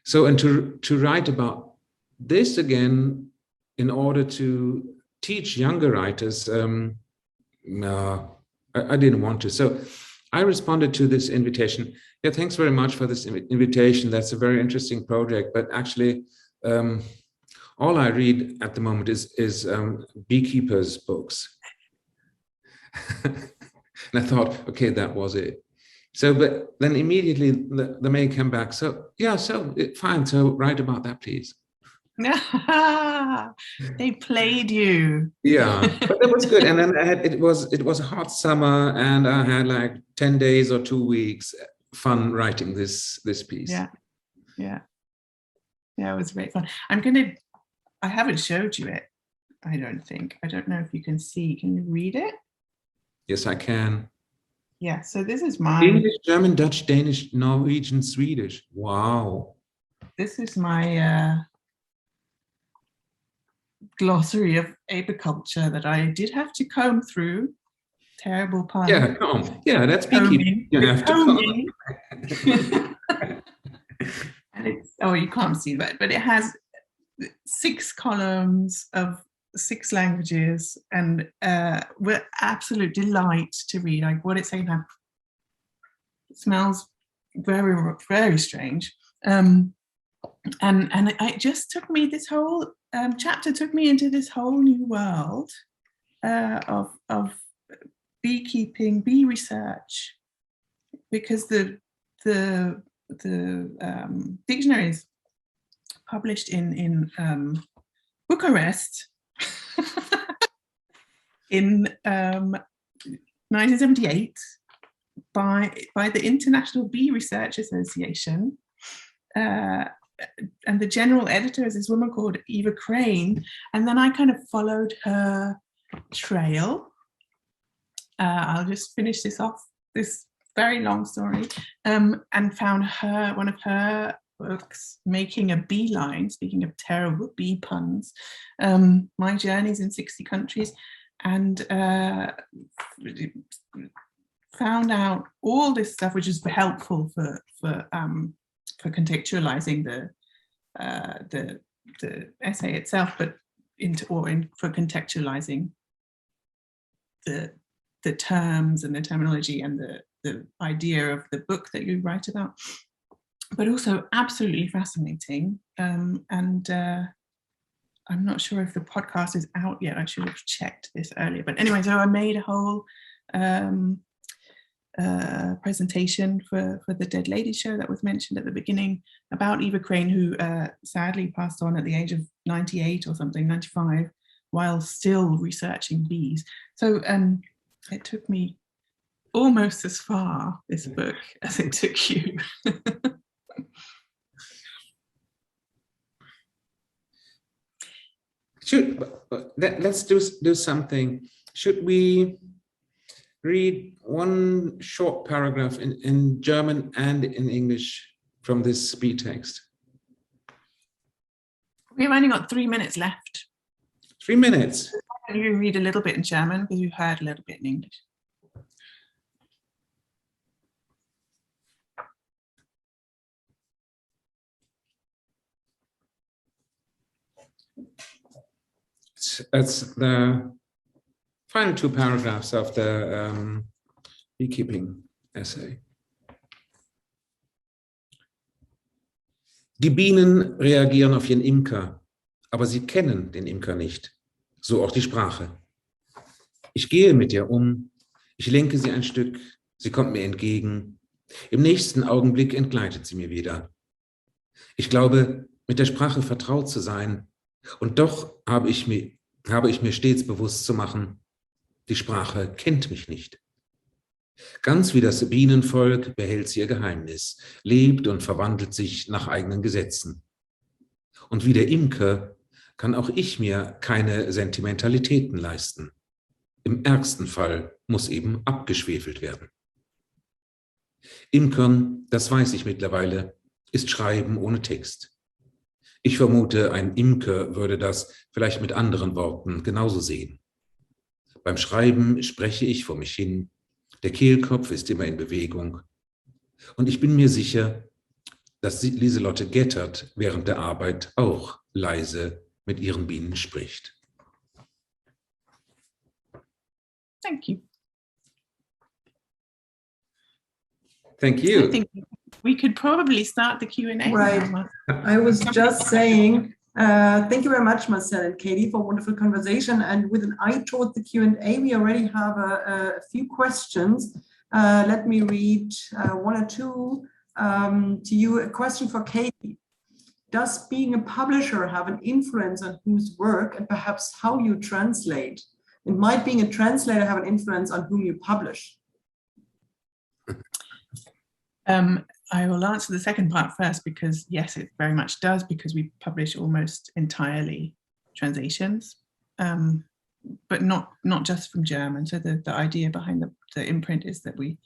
So, and to write about this again in order to teach younger writers, no, I didn't want to. So I responded to this invitation. Yeah, thanks very much for this invitation. That's a very interesting project. But actually, all I read at the moment is beekeepers' books. And I thought, okay, that was it. So, but then immediately the mail came back. So yeah, so fine. So write about that, please.
They played you.
Yeah, but that was good. And then it was a hot summer, and I had like 10 days or 2 weeks fun writing this piece.
Yeah, it was great fun. I haven't showed you it, I don't think. I don't know if you can see. Can you read it?
Yes, I can.
Yeah, so this is my
English, German, Dutch, Danish, Norwegian, Swedish. Wow.
This is my glossary of apiculture that I did have to comb through. Terrible pun.
Yeah, comb. Yeah, that's beekeeping. You have to comb.
And it's, oh, you can't see that, but it has 6 columns of 6 languages, and were absolute delight to read. Like what it's saying now, it smells very, very strange. And it just took me, this whole chapter took me into this whole new world of beekeeping, bee research, because the dictionary is published in Bucharest in 1978 by the International Bee Research Association. And the general editor is this woman called Eva Crane. And then I kind of followed her trail. I'll just finish this off, this very long story, and found one of her books, Making a Beeline, speaking of terrible bee puns, My Journeys in 60 Countries, and found out all this stuff, which is helpful for contextualizing the essay itself, but for contextualizing the terms and the terminology and the idea of the book that you write about, but also absolutely fascinating. And I'm not sure if the podcast is out yet. I should have checked this earlier. But anyway, so I made a whole presentation for the Dead Lady show that was mentioned at the beginning about Eva Crane, who sadly passed on at the age of 98 or something, 95, while still researching bees. So it took me almost as far, this book, as it took you.
Let's do something. Should we read one short paragraph in German and in English from this bee text?
We've only got 3 minutes left.
3 minutes?
You read a little bit in German because you heard a little bit in English.
That's the final 2 paragraphs of the beekeeping essay. Die Bienen reagieren auf ihren Imker, aber sie kennen den Imker nicht, so auch die Sprache. Ich gehe mit ihr um, ich lenke sie ein Stück, sie kommt mir entgegen. Im nächsten Augenblick entgleitet sie mir wieder. Ich glaube, mit der Sprache vertraut zu sein, und doch habe ich mir stets bewusst zu machen, die Sprache kennt mich nicht. Ganz wie das Bienenvolk behält sie ihr Geheimnis, lebt und verwandelt sich nach eigenen Gesetzen. Und wie der Imker kann auch ich mir keine Sentimentalitäten leisten. Im ärgsten Fall muss eben abgeschwefelt werden. Imkern, das weiß ich mittlerweile, ist Schreiben ohne Text. Ich vermute, ein Imker würde das vielleicht mit anderen Worten genauso sehen. Beim Schreiben spreche ich vor mich hin, der Kehlkopf ist immer in Bewegung. Und ich bin mir sicher, dass Lieselotte Gettert während der Arbeit auch leise mit ihren Bienen spricht.
Thank you.
Thank you.
I think we could probably start the Q&A.
Right.
Now.
I was just saying, thank you very much, Marcel and Katy, for a wonderful conversation. And with an eye toward the Q&A, we already have a few questions. Let me read 1 or 2 to you. A question for Katy. does being a publisher have an influence on whose work and perhaps how you translate? And might being a translator have an influence on whom you publish?
I will answer the second part first, because yes, it very much does, because we publish almost entirely translations, but not just from German. So the idea behind the imprint is that we're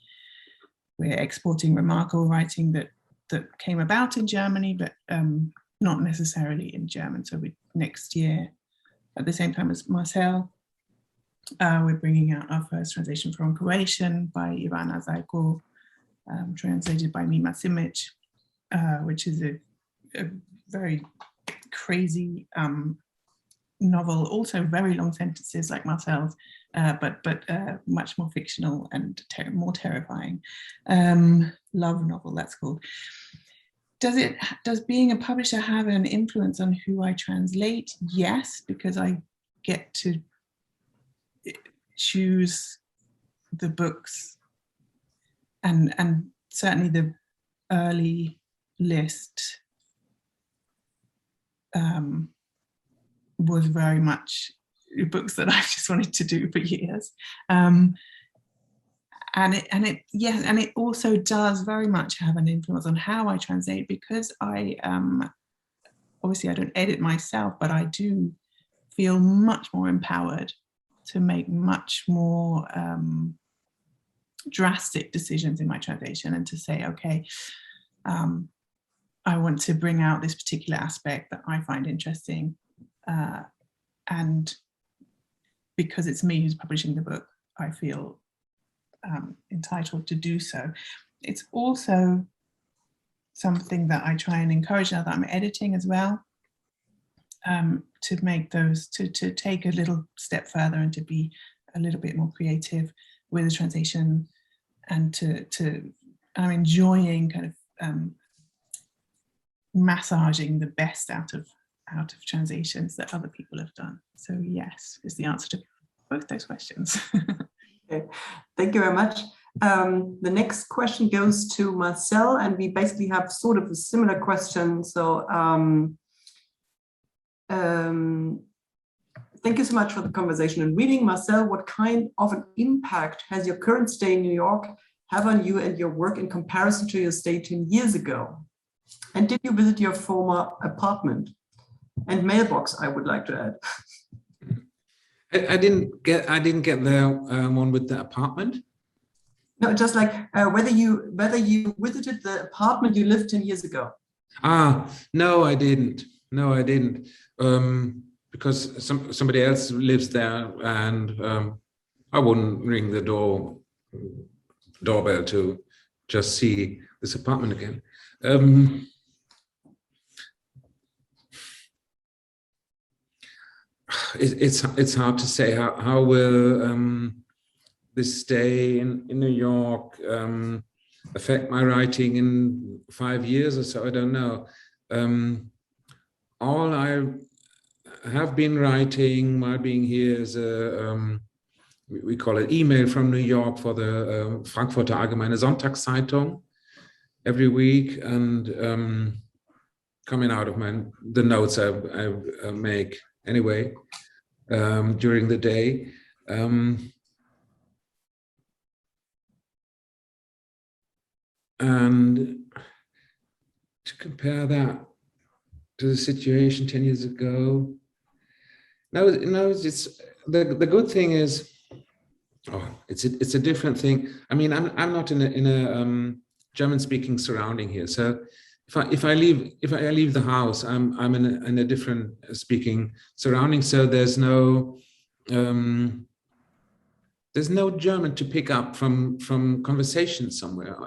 exporting remarkable writing that came about in Germany, but not necessarily in German. So next year, at the same time as Marcel, we're bringing out our first translation from Croatian by Ivana Zajko, translated by Mima Simic, which is a very crazy novel, also very long sentences like Marcel's, but much more fictional and more terrifying. Love novel, that's called. Does being a publisher have an influence on who I translate? Yes, because I get to choose the books, and certainly the early list was very much books that I've just wanted to do for years. And it also does very much have an influence on how I translate, because I obviously I don't edit myself, but I do feel much more empowered to make much more drastic decisions in my translation, and to say, okay, I want to bring out this particular aspect that I find interesting, and because it's me who's publishing the book, I feel entitled to do so. It's also something that I try and encourage now that I'm editing as well, to make those, to take a little step further and to be a little bit more creative with the translation, and I'm enjoying kind of massaging the best out of translations that other people have done. So yes, is the answer to both those questions.
Okay. Thank you very much. The next question goes to Marcel, and we basically have sort of a similar question. So thank you so much for the conversation and reading. Marcel, what kind of an impact has your current stay in New York have on you and your work in comparison to your stay 10 years ago? And did you visit your former apartment and mailbox, I would like to add?
I didn't get the one with the apartment.
No, just like whether you visited the apartment you lived 10 years ago.
No, I didn't. No, I didn't. Because somebody else lives there, and I wouldn't ring the doorbell to just see this apartment again. It's hard to say how will this stay in New York affect my writing in 5 years or so. I don't know. All I have been writing while being here is we call it email from New York for the Frankfurter Allgemeine Sonntagszeitung every week, and coming out of the notes I make anyway during the day. And to compare that to the situation 10 years ago, no, it's the good thing is, it's a different thing. I mean, I'm not in a German-speaking surrounding here, so if I leave the house, I'm in a different speaking surrounding. So there's no German to pick up from conversations somewhere.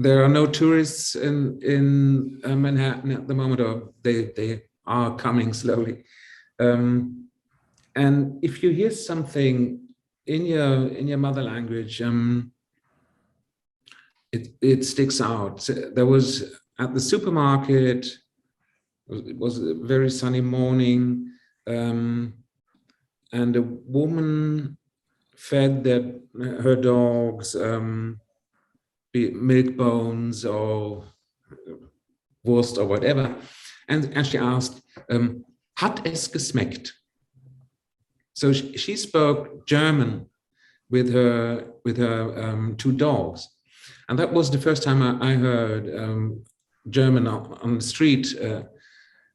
There are no tourists in Manhattan at the moment, or they are coming slowly. And if you hear something in your mother language, it sticks out. There was at the supermarket. It was a very sunny morning, and a woman fed her dogs milk bones or Wurst or whatever. And she asked, hat es geschmeckt? So she spoke German with her two dogs. And that was the first time I heard German on the street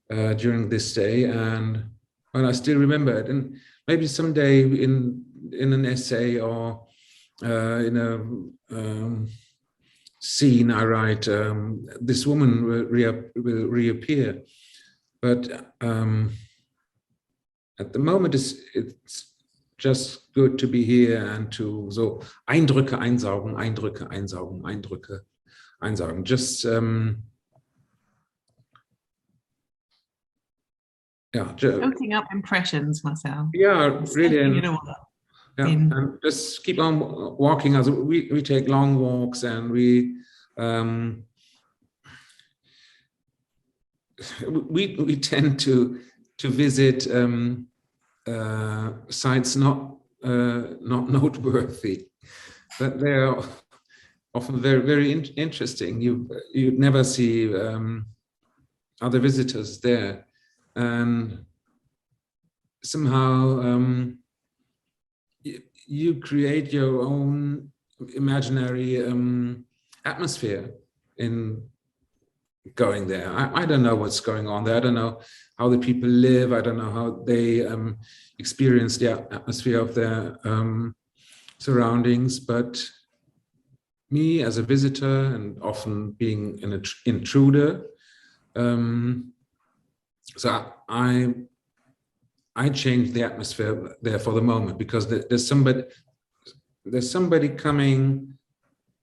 during this day. And well, I still remember it. And maybe someday in an essay or in a scene I write, this woman will reappear. But at the moment, it's just good to be here and to so Eindrücke einsaugen, Eindrücke einsaugen, Eindrücke einsaugen. Just
soaking up impressions, Marcel.
Yeah, really.
Yeah,
and just keep on walking. As we take long walks, and we tend to visit sites not noteworthy, but they're often very interesting. You never see other visitors there, and somehow you create your own imaginary atmosphere in going there. I don't know what's going on there. I don't know how the people live. I don't know how they experience the atmosphere of their surroundings. But me as a visitor, and often being an intruder, so I changed the atmosphere there for the moment, because there's somebody coming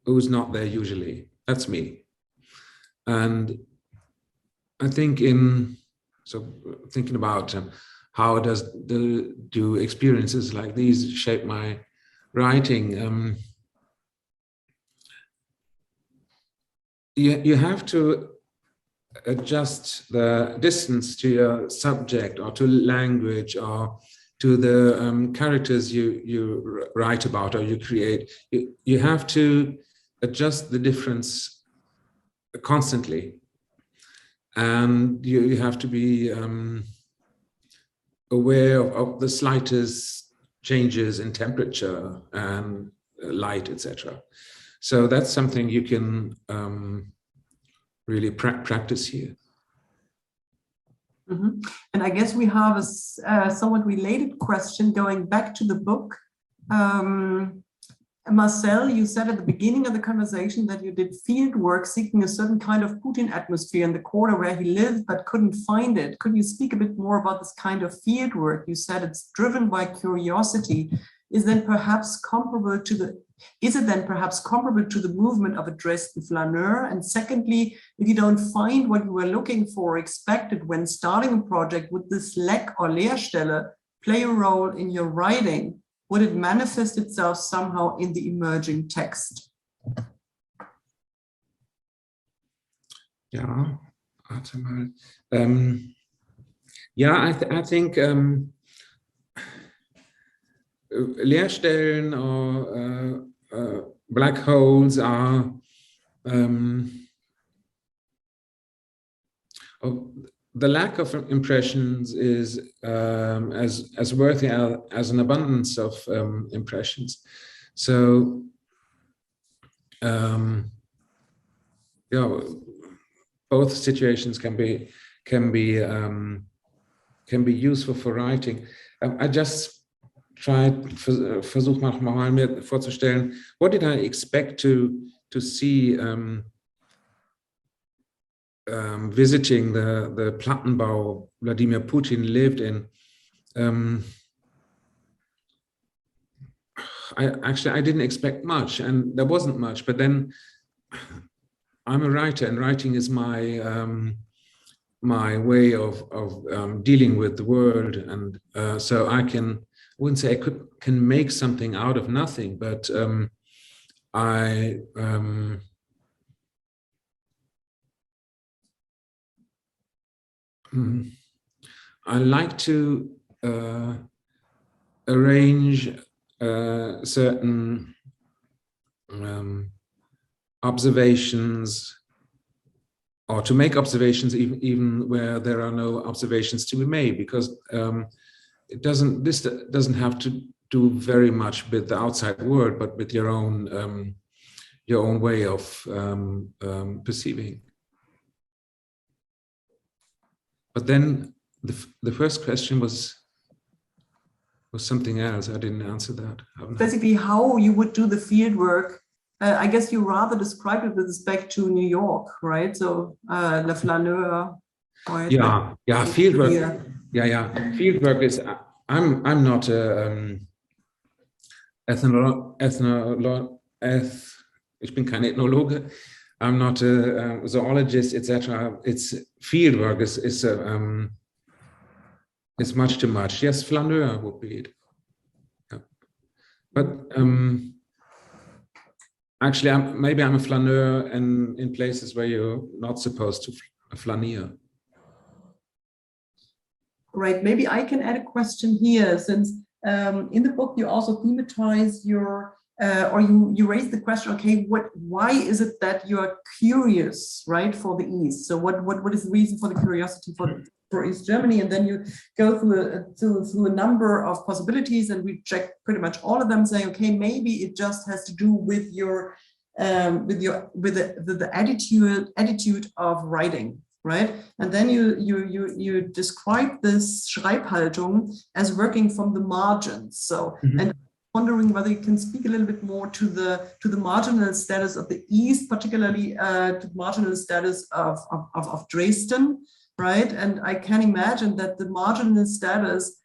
who's not there usually. That's me. And I think thinking about how do experiences like these shape my writing, you have to adjust the distance to your subject or to language or to the characters you write about or you create. You have to adjust the difference constantly, and you have to be aware of the slightest changes in temperature and light, etc. So that's something you can really practice here.
Mm-hmm. And I guess we have a somewhat related question going back to the book. Marcel, you said at the beginning of the conversation that you did field work seeking a certain kind of Putin atmosphere in the quarter where he lived but couldn't find it. Could you speak a bit more about this kind of field work? You said it's driven by curiosity. Is it then perhaps comparable to the movement of a Dresden flaneur? And secondly, if you don't find what you were looking for or expected when starting a project, would this lack or Leerstelle play a role in your writing? Would it manifest itself somehow in the emerging text?
Yeah, warte mal. I think Leerstellen or black holes are the lack of impressions is as worthy as an abundance of impressions. So both situations can be useful for writing. I just versuche mal mir vorzustellen, what did I expect to see visiting the Plattenbau Vladimir Putin lived in. I didn't expect much, and there wasn't much, but then I'm a writer, and writing is my my way of dealing with the world, and so I wouldn't say I can make something out of nothing, but I like to arrange certain observations or to make observations even where there are no observations to be made, because this doesn't have to do very much with the outside world, but with your own way of perceiving. But then the first question was something else. I didn't answer that.
Basically, how you would do the field work. I guess you rather described it with respect to New York, right? So Le Flaneur. Right?
Yeah, field work. Yeah. Field work is. I'm not a ich bin kein Ethnologe. I'm not a zoologist, etc. It's field work is much too much. Yes, flaneur would be it. Yeah. But actually, maybe I'm a flaneur in places where you're not supposed to flaneer.
Right. Maybe I can add a question here, since in the book you also thematize your or you raise the question, okay, why is it that you are curious, right, for the East? So what is the reason for the curiosity for East Germany? And then you go through a number of possibilities, and we check pretty much all of them, saying, okay, maybe it just has to do with your the attitude of writing, right? And then you describe this Schreibhaltung as working from the margins. So and wondering whether you can speak a little bit more to the marginal status of the East, particularly to the marginal status of Dresden, right? And I can imagine that the marginal status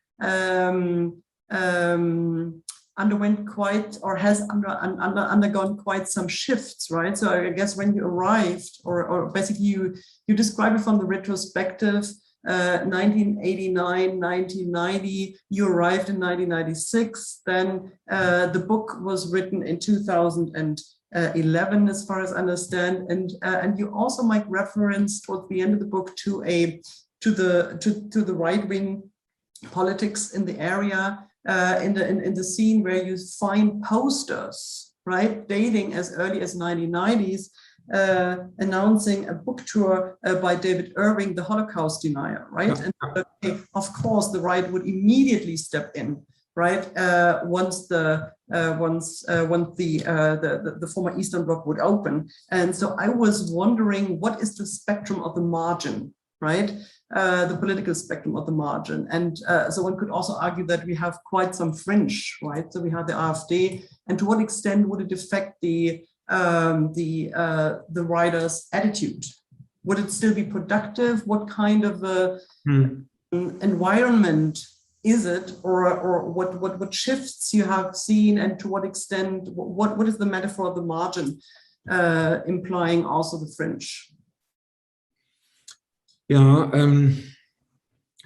underwent quite, or has undergone quite some shifts, right? So I guess when you arrived, or basically you describe it from the retrospective, 1989, 1990, you arrived in 1996, then the book was written in 2011, as far as I understand, and you also make reference towards the end of the book to the right-wing politics in the area, in the scene where you find posters, right, dating as early as 1990s, announcing a book tour by David Irving, the Holocaust denier, right? And okay, of course, the right would immediately step in, right? Once the former Eastern Bloc would open. And so I was wondering, what is the spectrum of the margin, right? The political spectrum of the margin. And so one could also argue that we have quite some fringe, right? So we have the AfD, and to what extent would it affect the writer's attitude? Would it still be productive? What kind of environment is it, or what shifts you have seen, and to what extent? What is the metaphor of the margin implying also the fringe?
Yeah,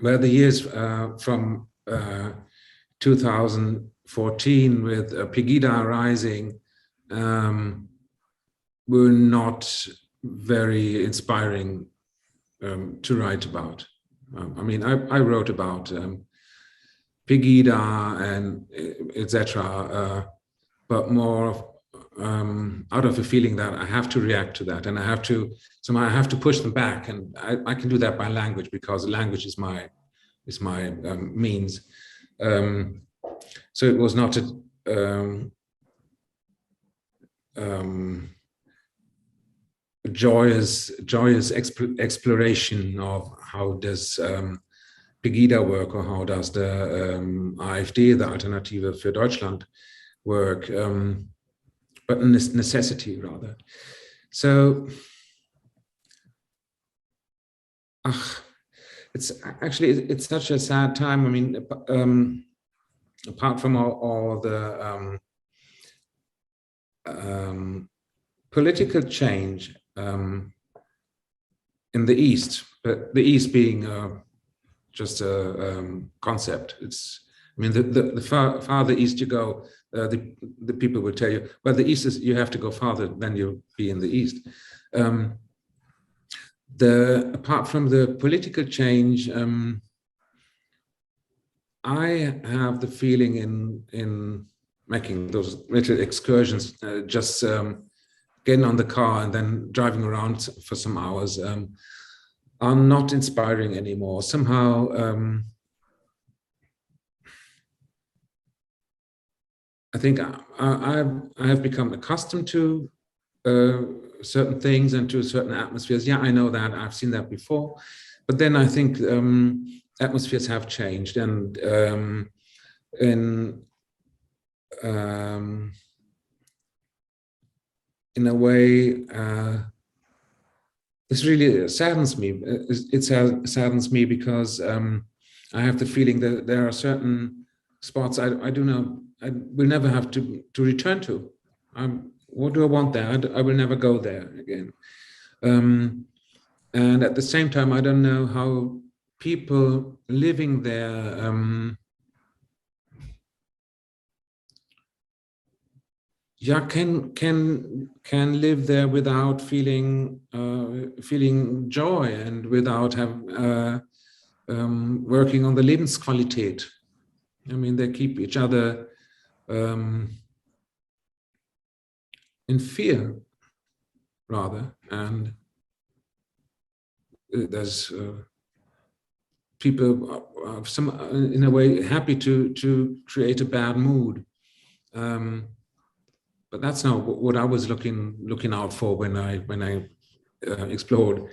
well, the years from 2014 with Pegida rising were not very inspiring to write about. I mean, I wrote about Pegida and etc., but more out of a feeling that I have to react to that, and I have to push them back, and I can do that by language, because language is my means. So it was not a joyous exploration of how does Pegida work, or how does the AfD, the Alternative für Deutschland, work, but a necessity rather. So it's such a sad time. I mean, apart from all the political change in the East, but the East being just a concept. It's, I mean, the farther east you go, the people will tell you, well, the East is, you have to go farther than you'll be in the East. Apart from the political change, I have the feeling in making those little excursions, just getting on the car and then driving around for some hours are not inspiring anymore. Somehow, I think I have become accustomed to certain things and to certain atmospheres. Yeah, I know that, I've seen that before. But then I think atmospheres have changed, and in a way, this really saddens me. It saddens me because I have the feeling that there are certain spots I will never have to return to. What do I want there? I will never go there again. And at the same time, I don't know how people living there can live there without feeling joy and without working on the Lebensqualität. I mean, they keep each other in fear, rather, and there's people in a way happy to create a bad mood, but that's not what I was looking out for when I explored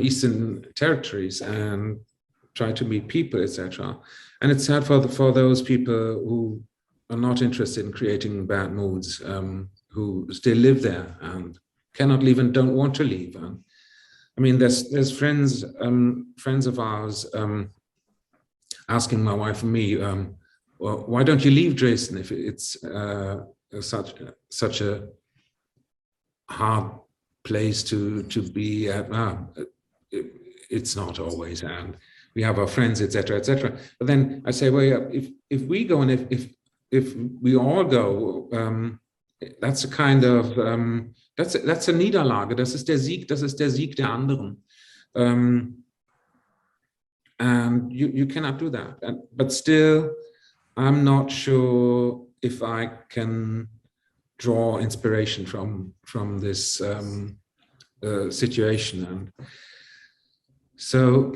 Eastern territories and tried to meet people, etc. And it's sad for those people who are not interested in creating bad moods, who still live there and cannot leave and don't want to leave. And I mean, there's friends of ours asking my wife and me, well, why don't you leave Dresden if it's such a hard place to be at? It's not always, and we have our friends, etc., etc. But then I say, well, yeah, if we go and if we all go, that's a kind of that's a Niederlage. Das ist der Sieg der anderen. And you cannot do that. But still, I'm not sure if I can draw inspiration from this situation. And so,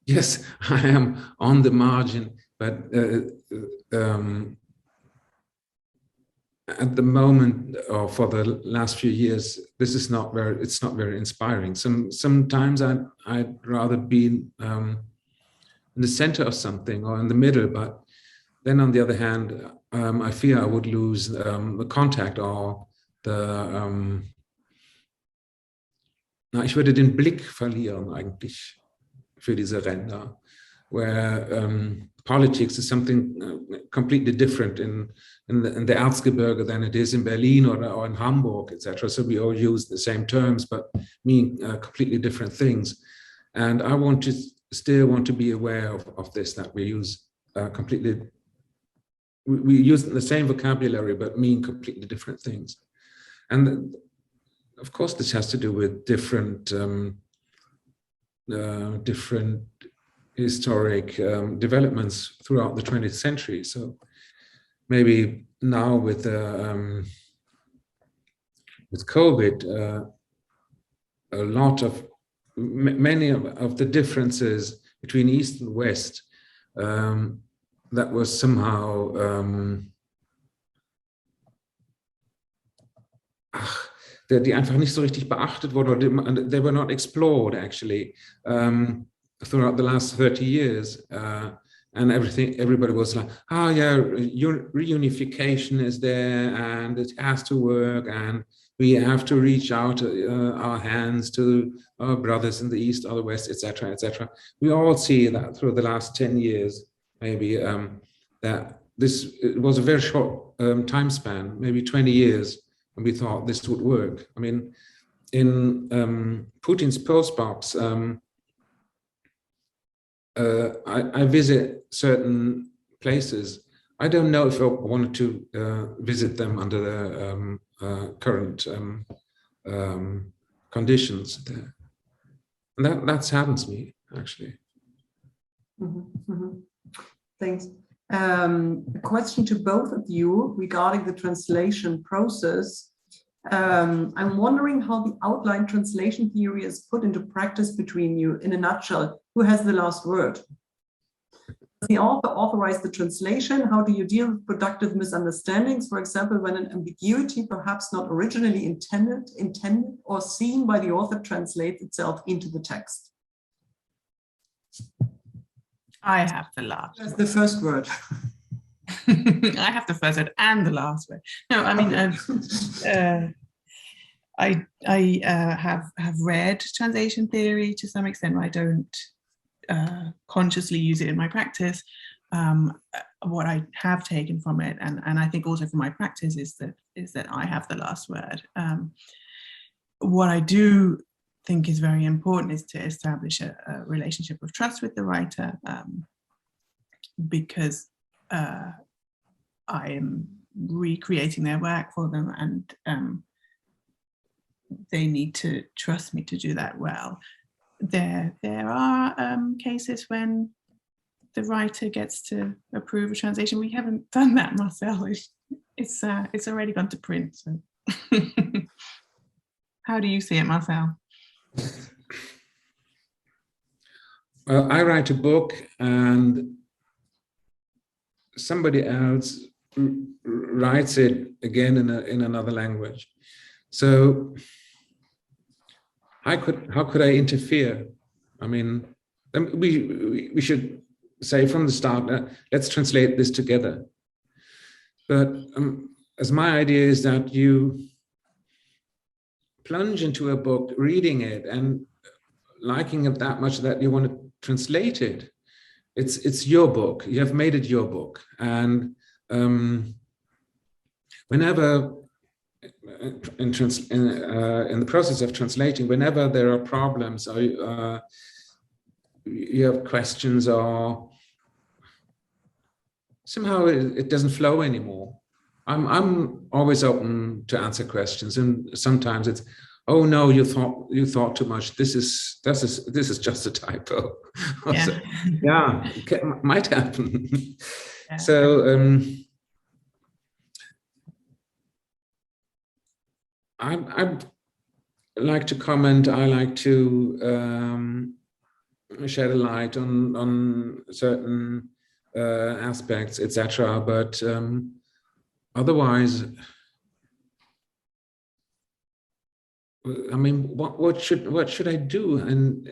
yes, I am on the margin, but at the moment, or for the last few years, this is not very inspiring. Sometimes I'd rather be in the center of something or in the middle, but then on the other hand, I fear I would lose the contact or the ich würde den Blick verlieren eigentlich für diese Ränder, where politics is something completely different in the Erzgebirge than it is in Berlin or in Hamburg, etc. So we all use the same terms, but mean completely different things. And I still want to be aware of this, that we use we use the same vocabulary, but mean completely different things. And of course, this has to do with different historic developments throughout the 20th century. So maybe now with COVID, many of the differences between East and West that was somehow die einfach nicht so richtig beachtet wurden, or they were not explored actually throughout the last 30 years, and everybody was like, oh yeah, reunification is there and it has to work, and we have to reach out our hands to our brothers in the East or the West, etc., etc. We all see that through the last 10 years, maybe, that it was a very short time span, maybe 20 years, and we thought this would work. I mean, in Putin's Postbox, I visit certain places. I don't know if I wanted to visit them under the current conditions there. And that saddens me, actually.
Mm-hmm, mm-hmm. Thanks. A question to both of you regarding the translation process. I'm wondering how the outline translation theory is put into practice between you. In a nutshell, who has the last word? Does the author authorize the translation? How do you deal with productive misunderstandings? For example, when an ambiguity, perhaps not originally intended or seen by the author, translates itself into the text.
I have the last.
That's the first word.
I have the first word and the last word. No, I mean, I have read translation theory to some extent. I don't consciously use it in my practice. What I have taken from it, and I think also from my practice, is that I have the last word. What I do think is very important is to establish a relationship of trust with the writer, because I am recreating their work for them, and they need to trust me to do that well. There are cases when the writer gets to approve a translation. We haven't done that, Marcel. It's already gone to print. So. How do you see it, Marcel?
Well, I write a book and somebody else writes it again in another language. So how could I interfere? I mean, we should say from the start, let's translate this together. But as my idea is that you plunge into a book, reading it and liking it that much that you want to translate it. It's your book. You have made it your book. And whenever in the process of translating, whenever there are problems or you have questions or somehow it doesn't flow anymore, I'm always open to answer questions, and sometimes it's, oh no, you thought too much. This is just a typo.
Yeah,
So, yeah, might happen.
Yeah.
So I like to comment. I like to shed a light on certain aspects, etc. But otherwise, I mean, what should I do in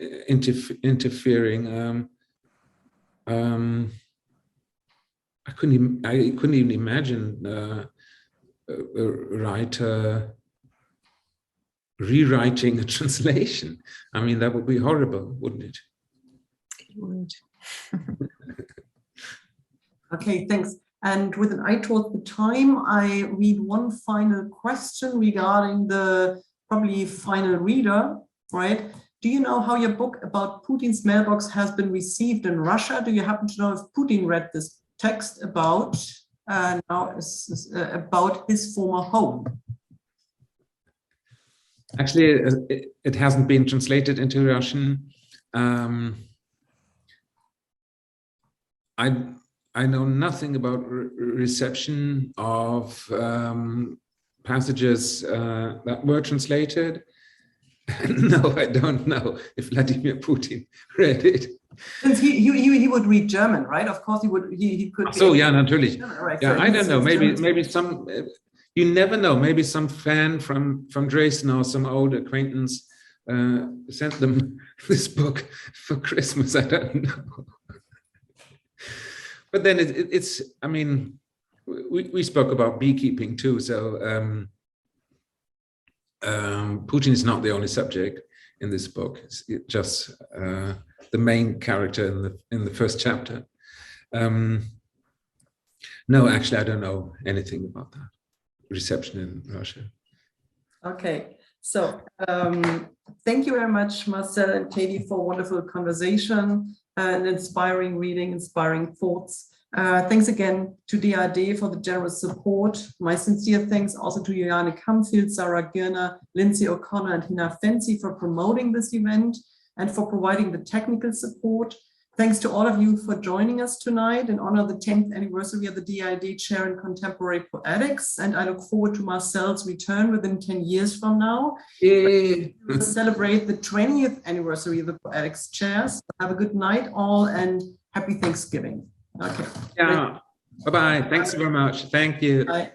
interfering? I couldn't even imagine a writer rewriting a translation. I mean, that would be horrible, wouldn't it?
It would.
Okay, thanks. And with an eye towards the time, I read one final question regarding the probably final reader, right? Do you know how your book about Putin's mailbox has been received in Russia? Do you happen to know if Putin read this text about about his former home?
Actually, it hasn't been translated into Russian. I know nothing about reception of passages that were translated. No, I don't know if Vladimir Putin read it.
Since he would read German, right? Of course he would. He could.
So yeah, natürlich.
Right?
Yeah,
So
I don't know. Maybe
German.
some. You never know. Maybe some fan from Dresden or some old acquaintance sent them this book for Christmas. I don't know. But then it's. I mean, we spoke about beekeeping too. So Putin is not the only subject in this book. It's just the main character in the first chapter. No, actually, I don't know anything about that reception in Russia.
Okay, so thank you very much, Marcel and Katy, for a wonderful conversation and inspiring reading, inspiring thoughts. Thanks again to DAAD for the generous support. My sincere thanks also to Juliane Kamfield, Sarah Girner, Lindsay O'Connor, and Hina Fency for promoting this event and for providing the technical support. Thanks to all of you for joining us tonight in honor of the 10th anniversary of the DAAD Chair in Contemporary Poetics. And I look forward to Marcel's return within 10 years from now.
Yay.
We'll celebrate the 20th anniversary of the Poetics Chairs. Have a good night all and happy Thanksgiving. Okay.
Yeah. Bye-bye. Thanks very much. Thank you.
Bye.